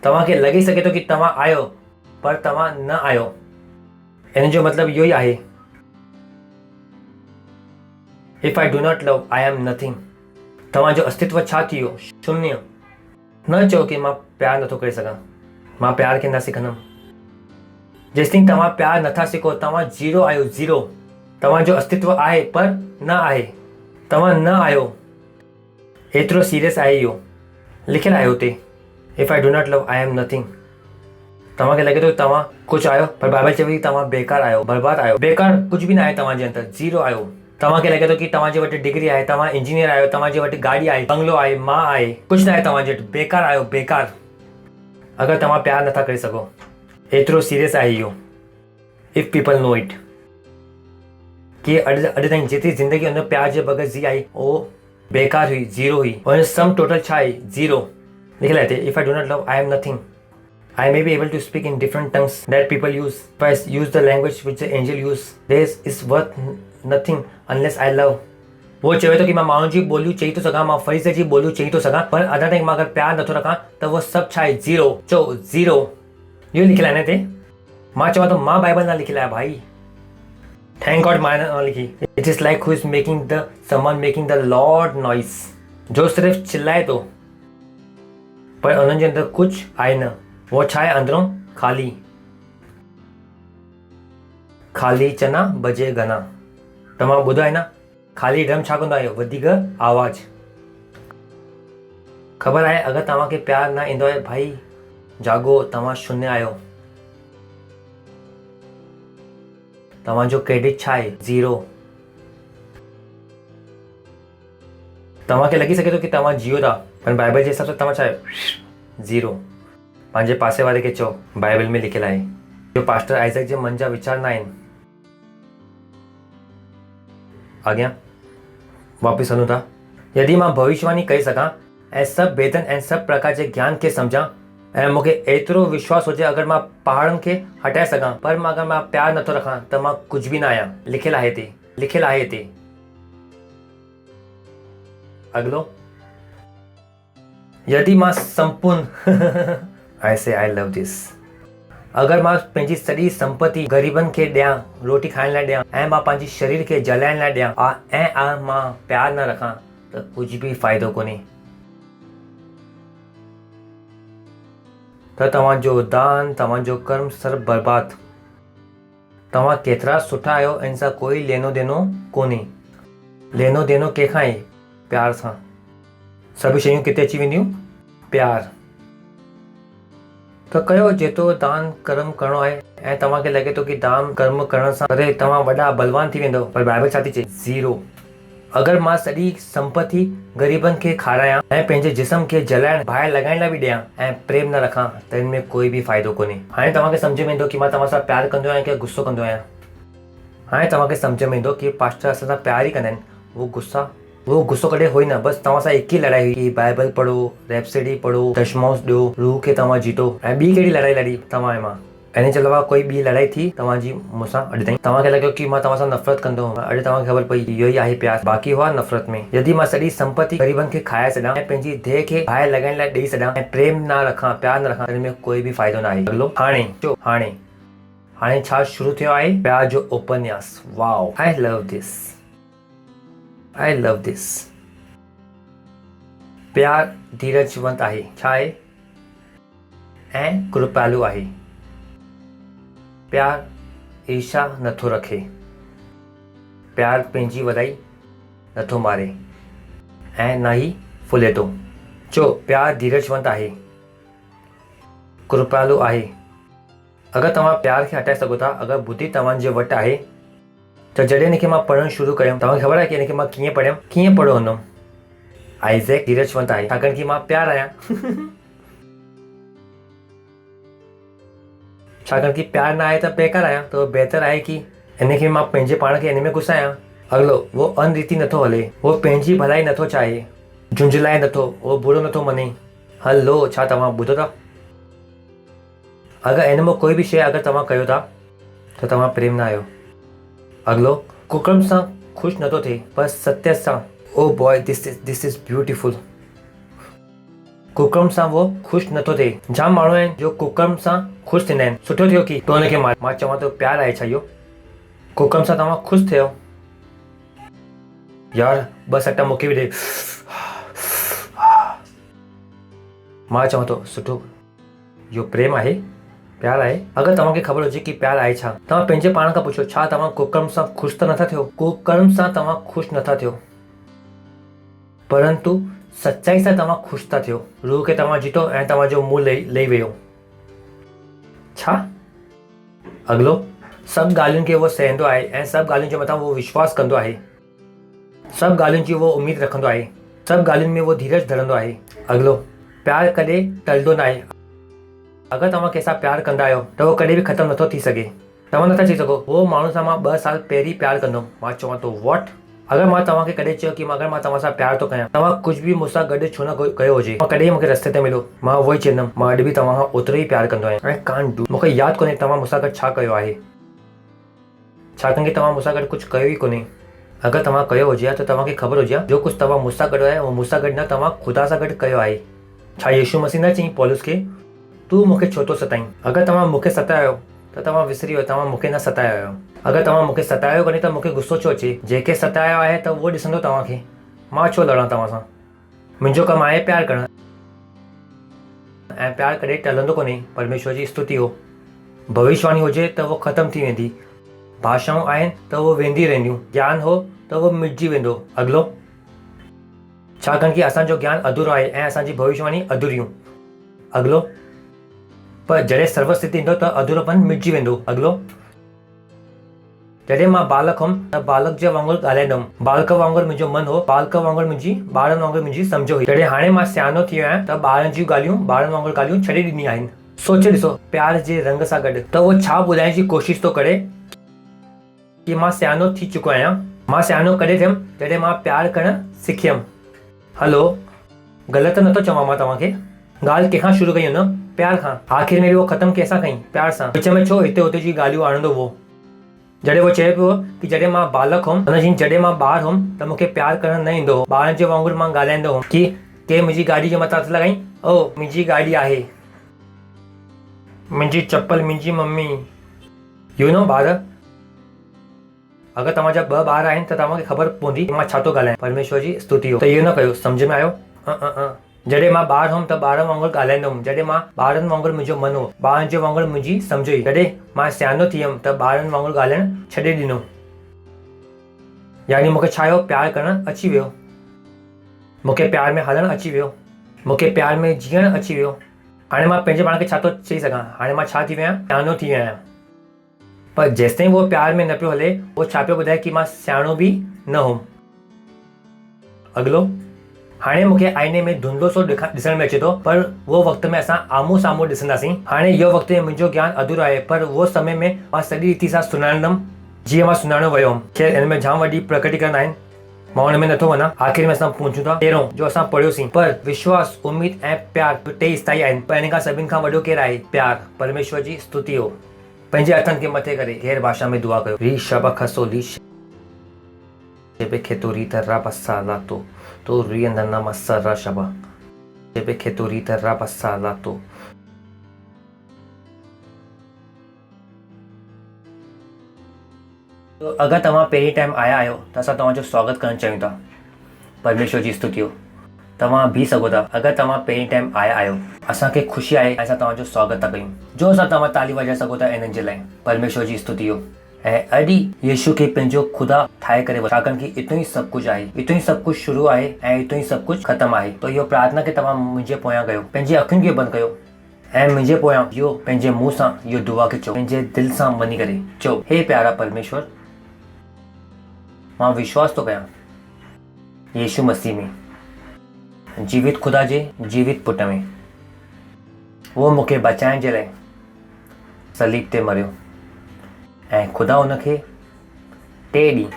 तव्हांखे लॻी सघे थो कि तव्हां आहियो, पर तव्हां न आहियो। इन जो मतिलबु इहो ई आहे। If I do not love, I am nothing. तव्हांजो अस्तित्व छा थी वियो? शून्य। न चओ कि मां प्यार नथो करे सघां, मां प्यार खे न सिखंदुमि। जेसिताईं तव्हां प्यार नथा सिखो तव्हां ज़ीरो आहियो, ज़ीरो। तव्हांजो अस्तित्व आहे पर न आहे, तव्हां न आहियो। एतिरो सीरियस आहे इहो। लिखियलु आहे हुते, if I do not love, I am nothing. तव्हांखे लॻे थो तव्हां कुझु आहियो, पर बाइबल चवे थी तव्हां बेकार आहियो, बर्बाद आहियो। बेकार कुझु बि न आहे तव्हांजे अंदरि, ज़ीरो आहियो। तव्हांखे लॻे थो कि तव्हांजे वटि डिग्री आहे, तव्हां इंजीनियर आहियो, तव्हांजे वटि गाॾी आहे, बंगलो आहे, मां आहे, कुझु न आहे तव्हांजे वटि। बेकार आहियो, बेकार। अगरि तव्हां प्यार नथा करे सघो, एतिरो सीरियस आहे इहो। इफ पीपल नो इट कि अॼु ताईं जेतिरी ज़िंदगी हुन प्यार जे बग़ैर जी आई उहो बेकार हुई, ज़ीरो हुई। और सम टोटल छा आहे? ज़ीरो। लिखियलु आहे हिते, if I do not love, I am nothing. I may be able to speak in different tongues that people use. If I use the language which the angel use, this is worth nothing unless I love. वो चवे थो कि मां माण्हुनि जी ॿोलियूं चई थो सघां, मां फ़रीज़े जी ॿोलियूं चई थो सघां, पर अञा ताईं मां अगरि प्यार नथो रखां त उहो सभु छा आहे? ज़ीरो। चओ ज़ीरो। इहो लिखियलु आहे हिन ते। मां चवां थो मां बाइबल न लिखियलु आहे भाई, थैंक गॉड मां न लिखी। It is like who is making the someone making the Lord noise, जो सिर्फ़ु चिल्लाए थो पर उन्हनि जे अंदरि कुझु आहे न। वो छा आहे? अंदरों ख़ाली। ख़ाली चना बजे घना। तव्हां ॿुधो आहे न, ख़ाली ड्रम छा कंदो आहे? वधीक आवाज़। ख़बर आहे अगरि तव्हांखे प्यार न ईंदो आहे भाई, जागो, तव्हां शून्य आहियो। तव्हांजो क्रेडिट छा आहे? ज़ीरो। तव्हांखे लॻी सघे थो कि तव्हां जियो था, पर बाइबल जे हिसाब सां तव्हां छा आहे? ज़ीरो। पंहिंजे पासे वारे खे चओ बाइबल में लिखियलु आहे। जो पास्टर आइज़ैक जे मन जा वीचार न आहिनि। अॻियां वापसि हलूं था। यदि मां भविष्यवाणी करे सघां ऐं सभु भेदनि ऐं सभु प्रकार जे ज्ञान खे सम्झां ऐं मूंखे एतिरो विश्वास हुजे अगरि मां पहाड़नि खे हटाए सघां, पर अगरि मां प्यार नथो रखां त मां कुझु बि न आहियां। लिखियलु आहे हिते, लिखियलु आहे हिते। अॻिलो, यदि मां संपूर्ण आई से आई लव दिस, अगरि मां पंहिंजी सॼी संपत्ति ग़रीबनि खे ॾियां, रोटी खाइण लाइ ॾियां, ऐं मां पंहिंजी शरीर खे जलाइण लाइ ॾियां ऐं मां प्यार न रखां त कुझु बि फ़ाइदो कोन्हे। त तव्हांजो दान, तव्हांजो कर्म सभु बर्बाद। तव्हां केतिरा सुठा आहियो इन सां कोई लेनो देनो कोन्हे। लेनो देनो कंहिंखां आहे? प्यार सां। सभु शयूं किथे अची वेंदियूं? प्यार। त कयो जेतिरो दान कर्म करिणो आहे ऐं तव्हांखे लॻे थो कि दान कर्म करण सां अरे तव्हां वॾा बलवान थी वेंदव, पर बाइबल छा थी चए? ज़ीरो। अगरि मां सॼी संपत्ति ग़रीबनि खे खारायां ऐं पंहिंजे जिस्म खे जलाइण ॿाहिरि लॻाइण लाइ बि ॾियां ऐं प्रेम न रखां त हिन में कोई बि फ़ाइदो कोन्हे। हाणे तव्हांखे सम्झ में ईंदो कि मां तव्हां सां प्यार कंदो आहियां कि गुस्सो कंदो आहियां। हाणे तव्हांखे सम्झ में ईंदो कि पास्टर असां सां प्यार ई कंदा आहिनि, वो गुस्सो कॾहिं हुई न। बसि तव्हां सां हिकु ई लड़ाई हुई कि बाइबल पढ़ो, रेप्सडी पढ़ो, दशमांश ॾियो, रूह खे तव्हां जीतो। ऐं ॿी कहिड़ी लड़ाई लड़ी तव्हां ऐं मां? इन जे अलावा कोई ॿी लड़ाई थी तव्हांजी मूंसां अॼु ताईं? तव्हांखे लॻियो कि मां तव्हां सां नफ़रत कंदो हुअमि, अॼु तव्हांखे ख़बर पई इहो ई आहे प्यार, बाक़ी हुआ नफ़रत में। यदि मां सॼी संपत्ति ग़रीबनि खे खाए छॾियां ऐं पंहिंजी देह खे ॿाहिरि लॻाइण लाइ ॾेई छॾियां ऐं प्रेम न रखां, प्यार न रखां, त हिन में कोई बि फ़ाइदो न आहे। अॻिलो, हाणे छा शुरू थियो आहे? प्यार जो उपन्यास। Wow, I love this, I love this. प्यार धीरजवंत आहे, छा आहे? ऐं कृपालु आहे। प्यार ईर्ष्या नथो रखे। प्यार पंहिंजी वॾाई नथो मारे ऐं न ई फुले थो। चो प्यार धीरजवंत आहे, कृपालु आहे। अगरि तव्हां प्यार खे हटाए सघो था, अगरि बुद्धि तव्हांजे वटि आहे, त जॾहिं हिनखे मां पढ़णु शुरू कयुमि, तव्हांखे ख़बर आहे कि हिनखे मां कीअं पढ़ियुमि, कीअं पढ़ियो हूंदुमि? आइज़ैक धीरजवंत आहे, छाकाणि कि मां प्यार आहियां। छाकाणि कि प्यार न आहे त बेकार आहियां, त बहितर आहे कि हिनखे मां पंहिंजे पाण खे हिन में घुसायां। अॻिलो, वो अनरीति नथो हले, वो पंहिंजी भलाई नथो चाहे, झुंझलाए नथो, वो बुरो नथो मञे। हलो, छा तव्हां ॿुधो था? अगरि हिन में कोई बि शइ अगरि तव्हां कयो था त तव्हां प्रेम न आहियो। अॻिलो, कुकर्म सां ख़ुशि नथो थिए, पर सत्य सां। Oh boy, this is beautiful. कुकर्म सां वो ख़ुशि नथो थिए। जाम माण्हू आहिनि जो कुकर्म सां ख़ुशि थींदा आहिनि। सुठो थियो कि तो हुनखे मां चवां थो प्यार आहे छा इहो? कुकर्म सां तव्हां ख़ुशि थियो यार, बस अटा मूंखे बि ॾे। मां चवां थो सुठो, इहो प्रेम आहे, प्यार आहे। अगरि तव्हांखे ख़बर हुजे कि प्यार आहे छा, तव्हां पंहिंजे पाण खां पुछो, छा तव्हां कुकर्म सां ख़ुशि त नथा थियो? कुकर्म सां तव्हां ख़ुशि नथा थियो, परंतु सच्चाई सां तव्हां ख़ुशि था थियो। रूह खे तव्हां जीतो ऐं तव्हांजो मुंहुं लही वियो। छा? अॻिलो, सभु ॻाल्हियुनि खे उहो सहंदो आहे ऐं सभु ॻाल्हियुनि जे मथां उहो विश्वास कंदो आहे। सभु ॻाल्हियुनि जी उहो उमेद रखंदो आहे। सभु ॻाल्हियुनि में उहो धीरज धरंदो आहे। अॻिलो, प्यार कॾहिं टलंदो न आहे। अगरि तव्हां कंहिंसां प्यार कंदा आहियो त उहो कॾहिं बि ख़तमु नथो थी सघे। तव्हां नथा चई सघो उहो माण्हू सां मां 2 साल पहिरीं प्यार कंदुमि। मां चवां थो वॉट? अगरि मां तव्हांखे कॾहिं चयो कि अगरि मां तव्हां सां प्यार थो कयां, तव्हां कुझु बि मूंसां गॾु छो न कयो हुजे, मां कॾहिं मूंखे रस्ते ते मिलो, मां उहो ई चवंदुमि मां अॼु बि तव्हां खां ओतिरो ई प्यार कंदो आहियां। I can't do. मूंखे यादि कोन्हे तव्हां मूंसां गॾु छा कयो आहे, छाकाणि कि तव्हां मूंसां गॾु कुझु कयो ई कोन्हे। अगरि तव्हां कयो हुजे हा त तव्हांखे ख़बर हुजे हा जो कुझु तव्हां मूंसां गॾु आहे उहो मूंसां गॾु न तव्हां ख़ुदा सां गॾु कयो आहे। छा यीशु मसीह न चईं पौलुस खे तूं मूंखे छो थो सताईं? अगरि तव्हां मूंखे सतायो त तव्हां विसरी वियो तव्हां मूंखे न सतायो आहियो। अगरि तव्हां मूंखे सतायो कोन्हे त मूंखे गुस्सो छो अचे? जंहिंखे सतायो आहे त उहो ॾिसंदो तव्हांखे, मां छो लड़ां तव्हां सां? मुंहिंजो कमु आहे प्यारु करणु, ऐं प्यारु कॾहिं टलंदो कोन्हे। परमेश्वर जी स्तुति हो। भविष्यवाणी हुजे त उहो ख़तमु थी वेंदी, भाषाऊं आहिनि त उहो वेंदी रहंदियूं, ज्ञान हो त उहो मिटिजी वेंदो। अॻिलो, छाकाणि कि असांजो ज्ञान अधूरो आहे ऐं असांजी भविष्यवाणी अधूरियूं। अॻिलो, पर जॾहिं सर्वस्थिति ईंदो त अधूरोपन मिटिजी वेंदो। अॻिलो, जॾहिं मां बालक हुउमि त बालक जे वांगुरु ॻाल्हाईंदुमि, बालक वांगुरु मुंहिंजो मन हो, बालक वांगुरु मुंहिंजी ॿारनि वांगुरु मुंहिंजी सम्झ हुई। जॾहिं हाणे मां सियानो थी वियो आहियां त ॿारनि जूं ॻाल्हियूं ॿारनि वांगुरु ॻाल्हियूं छॾे ॾिनी आहिनि। सोचे ॾिसो प्यार जे रंग सां गॾु त उहो छा ॿुधाइण जी कोशिशि थो करे कि मां सियानो थी चुको आहियां। मां सियानो कॾहिं थियुमि? जॾहिं मां प्यारु करणु सिखियमि। हलो, ग़लति नथो चवां मां तव्हांखे? ॻाल्हि कंहिंखां शुरू कई हुन? प्यार खां। आख़िर में उहो ख़तमु कंहिंसां कई? प्यार सां। विच में छो हिते हुते जी ॻाल्हियूं आणंदो हुओ? जॾहिं उहो चए पियो कि जॾहिं मां बालक हुउमि हुन जॾहिं मां ॿार हुउमि त मूंखे प्यारु करणु न ईंदो हो। ॿारनि जे वांगुरु मां ॻाल्हाईंदो हुउमि कि के मुंहिंजी गाॾी जे मथां हथु लॻाईं, ओ मुंहिंजी गाॾी आहे, मुंहिंजी चप्पल मुंहिंजी मम्मी। यू नो ॿार, अगरि तव्हांजा 2 ॿार आहिनि त तव्हांखे ख़बर पवंदी मां छा थो ॻाल्हायां। परमेश्वर जी स्तुति हो। त इहो न कयो। सम्झ में आयो? जॾहिं मां ॿार हुउमि त ॿारनि वांगुरु ॻाल्हाईंदो हुउमि, जॾहिं मां ॿारनि वांगुरु मुंहिंजो मन हो, ॿारनि जे वांगुरु मुंहिंजी सम्झ हुई। जॾहिं मां सियानो थी वियुमि त ॿारनि वांगुरु ॻाल्हाइणु छॾे ॾिनो, यानी मूंखे छा हो? प्यारु करणु अची वियो, मूंखे प्यार में हलणु अची वियो, मूंखे प्यार में जीअणु अची वियो। हाणे मां पंहिंजे पाण खे छा थो चई सघां? हाणे मां छा थी वियो आहियां? सियानो थी वियो आहियां। पर जेसिताईं उहो प्यार में न पियो हले उहो छा पियो ॿुधाए कि मां सियाणो बि न हुउमि। अॻिलो, हाणे मूंखे आईने में धुंधलो सो ॾिसण में अचे थो, पर उहो वक़्त में असां आम्हूं साम्हूं ॾिसंदासीं। हाणे इहो वक़्तु में मुंहिंजो ज्ञान अधूरो आहे, पर उहो समय में मां सॼी रीति सां सुञाणंदमि जीअं मां सुञाणो वियो हुउमि। खेर हिन में जाम वॾी प्रकटीकरण आहिनि, मां हुन में नथो वञा। आख़िर में असां पहुचूं था पहिरों जो असां पढ़ियोसीं, पर विश्वास, उमीद ऐं प्यार 3 स्थाई आहिनि, पर हिन खां सभिनि खां वॾो केरु आहे? प्यार। परमेश्वर जी स्तुति हो। पंहिंजे हथनि खे मथे करे गैर भाषा में दुआ कयो। री शब खसो ली जेबे खेतो री तररा बसा लातो तो री अंदना मसरा शबा जेबे खेतो री तररा बसा लातो। तो अगरि तव्हां पहिरीं टाइम आया आहियो त असां तव्हांजो स्वागत करणु चाहियूं था। परमेश्वर जी स्तुति हो। तव्हां बीह सघो था। अगरि तव्हां पहिरीं टाइम आया आहियो, असांखे ख़ुशी आहे, असां तव्हांजो स्वागत था कयूं। जो असां तव्हां ताली वॼाए सघो था इन्हनि जे लाइ। परमेश्वर जी स्तुति हो। ऐं अॼु यीशु खे पंहिंजो ख़ुदा ठाहे करे, छाकाणि कि इतो ई सभु कुझु आहे, इतो ई सभु कुझु शुरू आहे ऐं इतो ई सभु कुझु ख़तमु आहे। तो इहो प्रार्थना खे तव्हां मुंहिंजे पोयां कयो, पंहिंजी अखियुनि खे बंदि कयो ऐं मुंहिंजे पोयां इहो पंहिंजे मुंहं सां इहो दुआ खे चओ, पंहिंजे दिलि सां मञी करे चओ, हे प्यारा परमेश्वर, मां विश्वास थो कयां यीशु मसीह में, जीवित ख़ुदा जे जीवित पुट में। उहो मूंखे बचाइण जे लाइ सलीब ते मरियो ऐं ख़ुदा उनखे 3 ॾींहं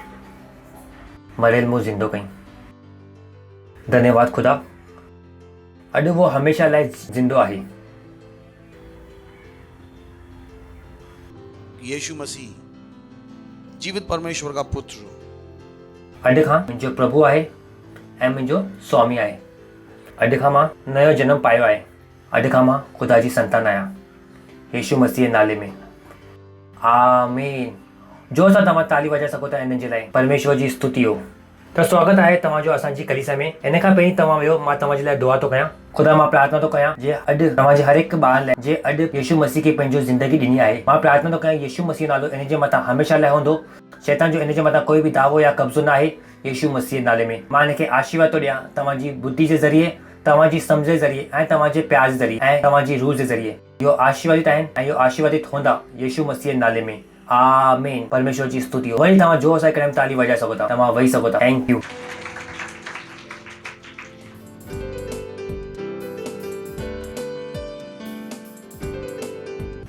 मरियल मुंहुं ज़िंदो कई। धन्यवाद ख़ुदा, अॼु वो हमेशह लाइ ज़िंदो आहे। यीशु मसीह जीवित परमेश्वर का पुत्र अॼु खां मुंहिंजो प्रभु आहे ऐं मुंहिंजो स्वामी आहे। अॼु खां मां नयो जनम पायो आहे। अॼु खां मां ख़ुदा जी संतान आहियां, यीशु मसीह जे नाले में। आमीन। जो असां तव्हां ताली वॼाए सघो था हिननि जे लाइ। परमेश्वर जी स्तुति हो। त स्वागत आहे तव्हांजो असांजी कलीसिया में। इन खां पहिरीं तव्हां वियो, मां तव्हांजे लाइ दुआ थो कयां। ख़ुदा, मां प्रार्थना थो कयां जे अॼु तव्हांजे हर हिकु ॿार लाइ जे अॼु यीशु मसीह खे पंहिंजो ज़िंदगी ॾिनी आहे, मां प्रार्थना थो कयां यीशु मसीह नालो इन जे मथां हमेशह लाइ हूंदो। शैतान जो इन जे मथां कोई बि दावो या कब्ज़ो न आहे। यीशु मसीह नाले में मां हिनखे आशीर्वाद थो ॾियां, तव्हांजी बुद्धि जे ज़रिए, तव्हांजी सम्झ जे ज़रिए ऐं तव्हांजे प्यार जे ज़रिए ऐं तव्हांजी रूह जे ज़रिए इहो आशीर्वादित आहिनि ऐं इहो आशीर्वादित हूंदा यीशु मसीह जे नाले में। आमीन। परमेश्वर जी स्तुति हो। वरी तव्हां जो असां कॾहिं ताली वॼाए सघो था, तव्हां वेही सघो था। Thank you.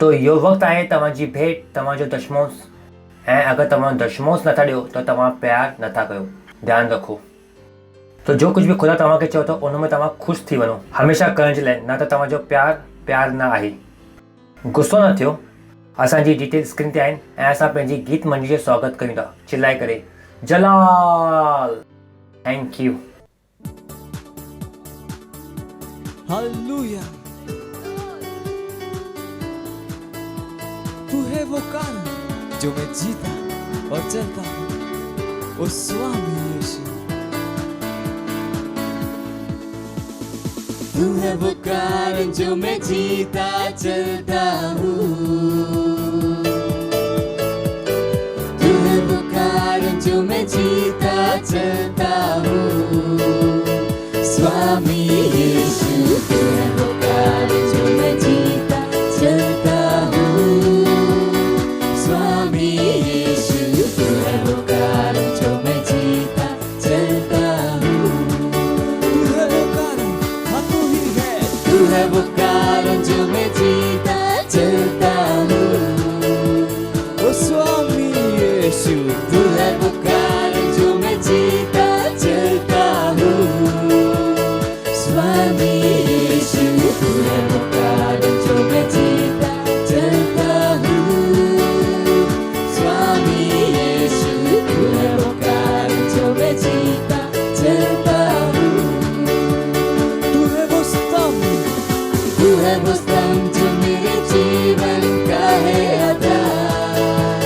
तो इहो वक़्तु आहे तव्हांजी भेंट, तव्हांजो दशमोस। ऐं अगरि तव्हां दशमोस नथा ॾियो त तव्हां प्यार नथा कयो। ध्यानु रखो। तो जो कुझु बि ख़ुदा तव्हांखे चओ त उन में तव्हां ख़ुशि थी वञो हमेशह करण जे लाइ, न त तव्हांजो प्यार न आहे। गुस्सो न थियो। असांजी डिटेल स्क्रीन ते आहिनि ऐं असां पंहिंजी गीत मंडली जो स्वागत कयूं था चिल्लाए करे। जलाल। Thank you. हालेलुया। तू है वो कारण जो मैं जीता और चलता हूँ, ओ स्वामी यीशु। तू है वो कारण जो मैं जीता चलता हूँ, तू है वो कारण जो मैं जीता चलता हूँ, स्वामी यीशु। तू है वो कारण जो मैं जीता चलता हूँ, स्वामी यीशु। तू है वो कारण जो मैं जीता चलता हूँ, तू है वो कारण, हाँ तू ही है। तू है वो कारण जो मैं जीता चलता हूँ, ओ स्वामी यीशु। तू है वो कारण जो मैं जीता चलता हूँ, स्वामी यीशु। तू है वो कारण जो मैं जीता चलता हूँ, स्वामी यीशु। तू है वो कारण जो मैं जीता चलता हूँ। तू है वो स्तंभ, तू है वो स्तंभ जो मेरे जीवन का है आधार,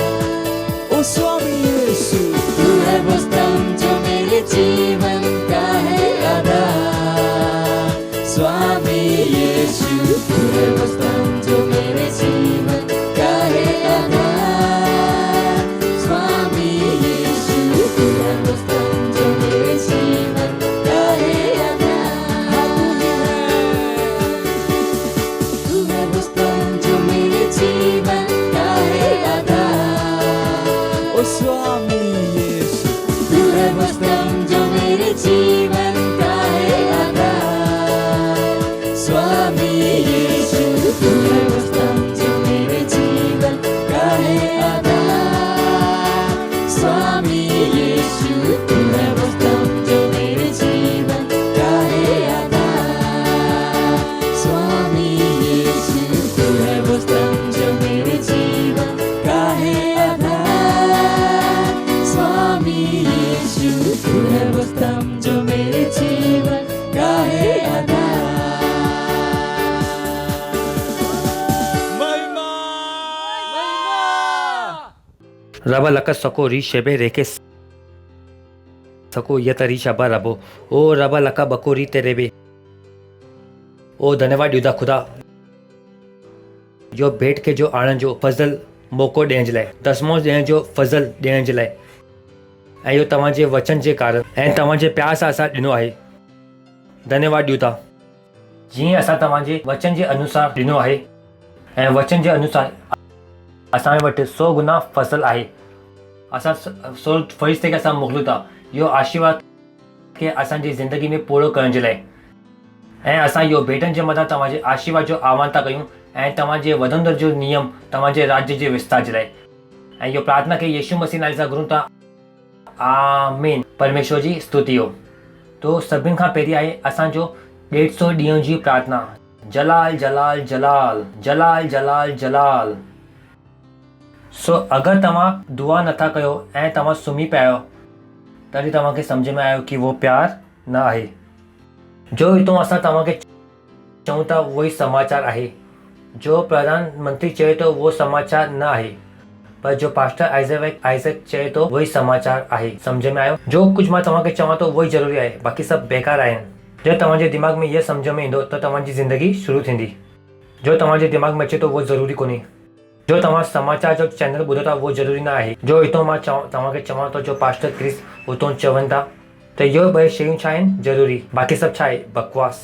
ओ स्वामी यीशु। तू है वो स्तंभ जो मेरे जीवन का है आधार, स्वामी यीशु। तू है वो स्तंभ जो मेरे जीवन का है आधार, स्वामी यीशु। तू है वो स्तंभ जो मेरे जीवन का है आधार। तू है वो स्तंभ जो मेरे जीवन का है आधार, ओ स्वामी यीशु। तू है वो स्तंभ जो मेरे जीवन का है आधार, स्वामी यीशु। तू है वो स्तंभ जो मेरे जीवन का है आधार, स्वामी यीशु। तू है वो स्तंभ जो मेरे जीवन का है आधार, स्वामी यीशु। तू है वो स्तंभ जो मेरे जीवन का है आधार, स्वामी यीशु। तू है वो स्तंभ जो मेरे जीवन का है आधार। रबा लका सको री शेबे रेके सको यतरी शबा रबो ओ रबा लका बकोरी तेरे बे। ओ धन्यवाद युदा खुदा जो भेट के जो आणण जो फज़ल मौक़ो ॾियण जे लाइ, दसमो ॾियण जो फज़ल ॾियण जे लाइ, ऐं इहो तव्हांजे वचन जे कारण ऐं तव्हांजे प्यार सां असां ॾिनो आहे। धन्यवाद ॾियूं था जीअं असां तव्हांजे वचन जे अनुसार ॾिनो आहे ऐं वचन जे अनुसार असांजे वटि 100 गुना फ़ज़ल आहे। असां 100 फ़रिश्ते खे असां मोकिलियूं था इहो आशीर्वाद खे असांजी ज़िंदगी में पूरो करण जे लाइ, ऐं असां इहो भेटनि जे मथां तव्हांजे आशीर्वाद जो आह्वान था कयूं ऐं तव्हांजे वधंदड़ जो नियम तव्हांजे राज्य जे विस्तार जे लाइ। ऐं इहो प्रार्थना खे यीशु मसीह नाले सां घुरूं था, आमीन। परमेश्वर जी स्तुति हो। तो सभिनि खां पहिरीं आहे असांजो 150 ॾींहं जी प्रार्थना, जलाल जलाल जलाल जलाल जलाल जलाल। सो अगरि तव्हां दुआ नथा कयो ऐं तव्हां सुम्ही पिया आहियो तॾहिं तव्हांखे सम्झ में आयो कि उहो प्यारु न आहे। जो हितां असां तव्हांखे चऊं था उहो ई समाचार आहे, जो प्रधानमंत्री चए थो उहो समाचार न आहे, पर जो पास्टर आइज़ैक चए थो उहो ई समाचार आहे। सम्झ में आयो? जो कुझु मां तव्हांखे चवां थो उहो ई ज़रूरी आहे, बाक़ी सभु बेकार आहिनि। जो तव्हांजे दिमाग़ में इहा सम्झ में ईंदो त तव्हांजी ज़िंदगी शुरू थींदी। जो तव्हांजे दिमाग़ में अचे थो उहो ज़रूरी कोन्हे। जो तव्हां समाचार जो चैनल ॿुधो था उहो ज़रूरी न आहे। जो हितां मां तव्हांखे चवां थो जो पास्टर क्रिस हुतां चवनि था त इहो ॿ शयूं छा आहिनि ज़रूरी, बाक़ी सभु छा आहे बकवास।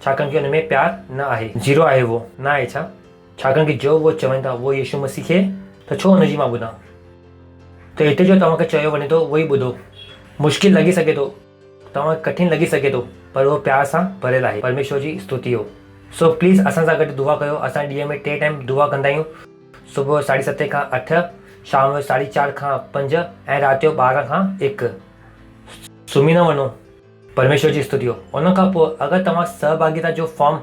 छाकाणि कि हुन में प्यारु न आहे, ज़ीरो आहे, उहो न आहे। छाकाणि कि जो उहो चवनि था उहो यीशु मसीह खे, त छो हुनजी मां ॿुधां। त हिते जो तव्हांखे चयो वञे थो उहो ई ॿुधो। मुश्किल लॻी सघे थो, तव्हां कठिन लॻी सघे थो, पर उहो प्यार सां भरियलु आहे। परमेश्वर जी स्तुति हो। सो प्लीज़ असां सां गॾु दुआ कयो। असां ॾींहं में 3 टाइम दुआ कंदा आहियूं, सुबुह 7:30 खां 8, शाम जो 4:30 खां 5 ऐं राति जो 12 खां 1। सुम्ही न वञो। परमेश्वर जी स्तुति हो। उन खां पोइ अगरि तव्हां सहभागिता जो फॉर्म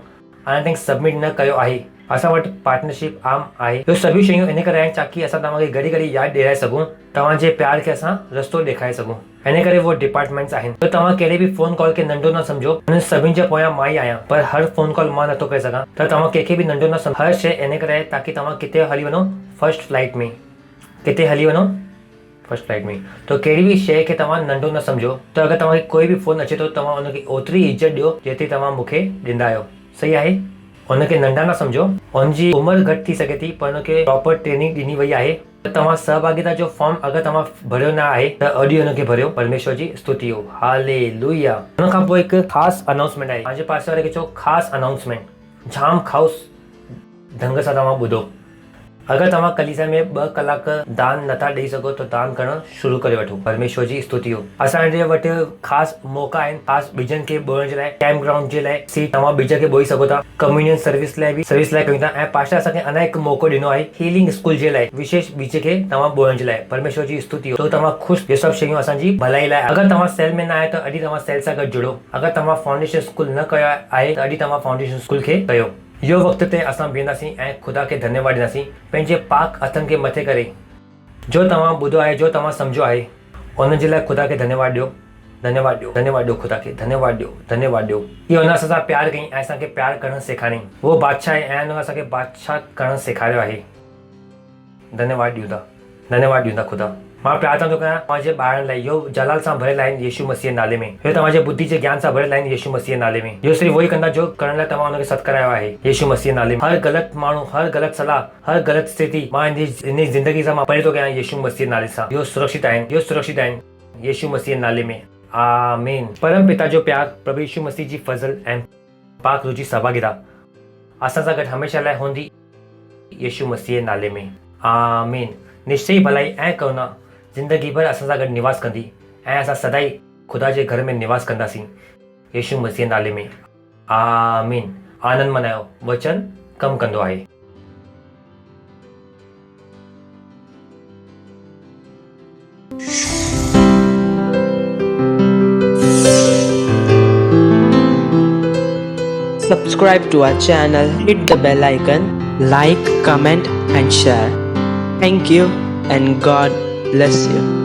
अञा ताईं सबमिट न कयो आहे असां वटि पार्टनरशिप आम आहे। इहो सभई शयूं इन करे आहिनि ताकी असां तव्हांखे घड़ी घड़ी यादि ॾियारे सघूं, तव्हांजे प्यार खे असां रस्तो ॾेखारे सघूं। इन करे उहे डिपार्टमेंट्स आहिनि। त तव्हां कहिड़े बि फोन कॉल खे नंढो न सम्झो। हुन सभिनि जे पोयां मां ई आहियां, पर हर फोन कॉल मां नथो करे सघां, त तव्हां कंहिंखे बि नंढो न सम्झो। हर शइ इन करे आहे ताकी तव्हां किथे हली वञो फर्स्ट फ्लाइट में, किथे हली वञो फर्स्ट फ्लाइट में। तो कहिड़ी बि शइ खे तव्हां नंढो न सम्झो। त अगरि तव्हांखे कोई बि फोन अचे थो, तव्हां उनखे ओतिरी इज़त ॾियो जेतिरी तव्हां मूंखे ॾींदा आहियो। सही आहे? उनखे नंढा न सम्झो। उनजी उमिरि घटि थी सघे थी, पर उनखे प्रॉपर ट्रेनिंग ॾिनी वई आहे। त तव्हां सहभागिता जो फॉर्म अगरि तव्हां भरियो न आहे त अॼु हुनखे भरियो। परमेश्वर जी स्तुति हो, हालेलुया। हुन खां पोइ हिकु ख़ासि अनाउंसमेंट आहे। पंहिंजे पासे वारे खे चओ ख़ासि अनाउंसमेंट, जाम ख़ासि ढंग सां तव्हां ॿुधो। अगरि तव्हां कलीसिया में 2 कलाक दान नथा ॾेई सघो त दान करणु शुरू करे वठो। परमेश्वर जी स्तुति हो। असांजे वटि ख़ासि मौक़ा आहिनि, ख़ासि ॿिजनि खे ॿोअण जे लाइ, कैंप ग्राउंड जे लाइ सीट तव्हां ॿिज खे ॿोई सघो था। कम्युनियन सर्विस लाइ बि सर्विस लाइ कयूं था। ऐं पास्टर असांखे अञा हिकु मौक़ो ॾिनो आहे हीलिंग स्कूल जे लाइ, विशेष ॿिज खे तव्हां ॿोअण जे लाइ। परमेश्वर जी स्तुति हो। तो तव्हां ख़ुशि, इहे सभु शयूं असांजी भलाई लाइ। अगरि तव्हां सेल में न आहे त अॼु तव्हां सेल सां गॾु जुड़ो। अगरि तव्हां फाउंडेशन स्कूल न कयो आहे त अॼु तव्हां फाउंडेशन स्कूल खे कयो। इहो वक़्त ते असां बीहंदासीं ऐं ख़ुदा खे धन्यवाद ॾींदासीं पंहिंजे पाक हथनि खे मथे करे। जो तव्हां ॿुधो आहे, जो तव्हां सम्झो आहे, उन जे लाइ ख़ुदा खे धन्यवाद ॾियो, धन्यवाद ॾियो, धन्यवाद ॾियो ख़ुदा खे, धन्यवाद ॾियो, धन्यवाद ॾियो। इहो हुन असां सां प्यार कयईं ऐं असांखे प्यार करणु सेखारियईं। उहो बादशाह आहे ऐं हुन असांखे बादशाह करणु सेखारियो आहे। धन्यवाद ॾियूं था, धन्यवाद ॾियूं था ख़ुदा। मां प्रार्थना थो कयां पंहिंजे ॿारनि लाइ, इहो जलाल सां भरियल आहिनि यीशू मसीह नाले में। इहो तव्हांजे बुद्धि जे ज्ञान सां भरियल आहिनि यीशू मसीह नाले में। इहो सिर्फ़ु उहो ई कंदा जो करण लाइ तव्हां हुनखे सॾु करायो आहे यीशू मसीह नाले में। हर ग़लति माण्हू, हर ग़लति सलाह, हर ग़लति स्थिति मां इन ज़िंदगी सां मां परे थो कयां यीशू मसीह नाले सां। इहो सुरक्षित आहिनि, इहो सुरक्षित आहिनि यीशू मसीह नाले में। आमीन। परम पिता जो प्यार, प्रभु यीशू मसीह जी फज़ल ऐं पाक रूह जी सहभागिता असां सां गॾु हमेशह लाइ हूंदी यीशू मसीह नाले में। आमीन। निश्चय भलाई ऐं करुणा ज़िंदगी भर असां सां गॾु निवास कंदी ऐं असां सदाई ख़ुदा जे घर में निवास कंदासीं यीशू मसीह नाले में। आमीन। आनंद मनायो, वचन कमु कंदो आहे। Subscribe to our channel, hit the bell icon, like, comment and share. Thank you and God bless you.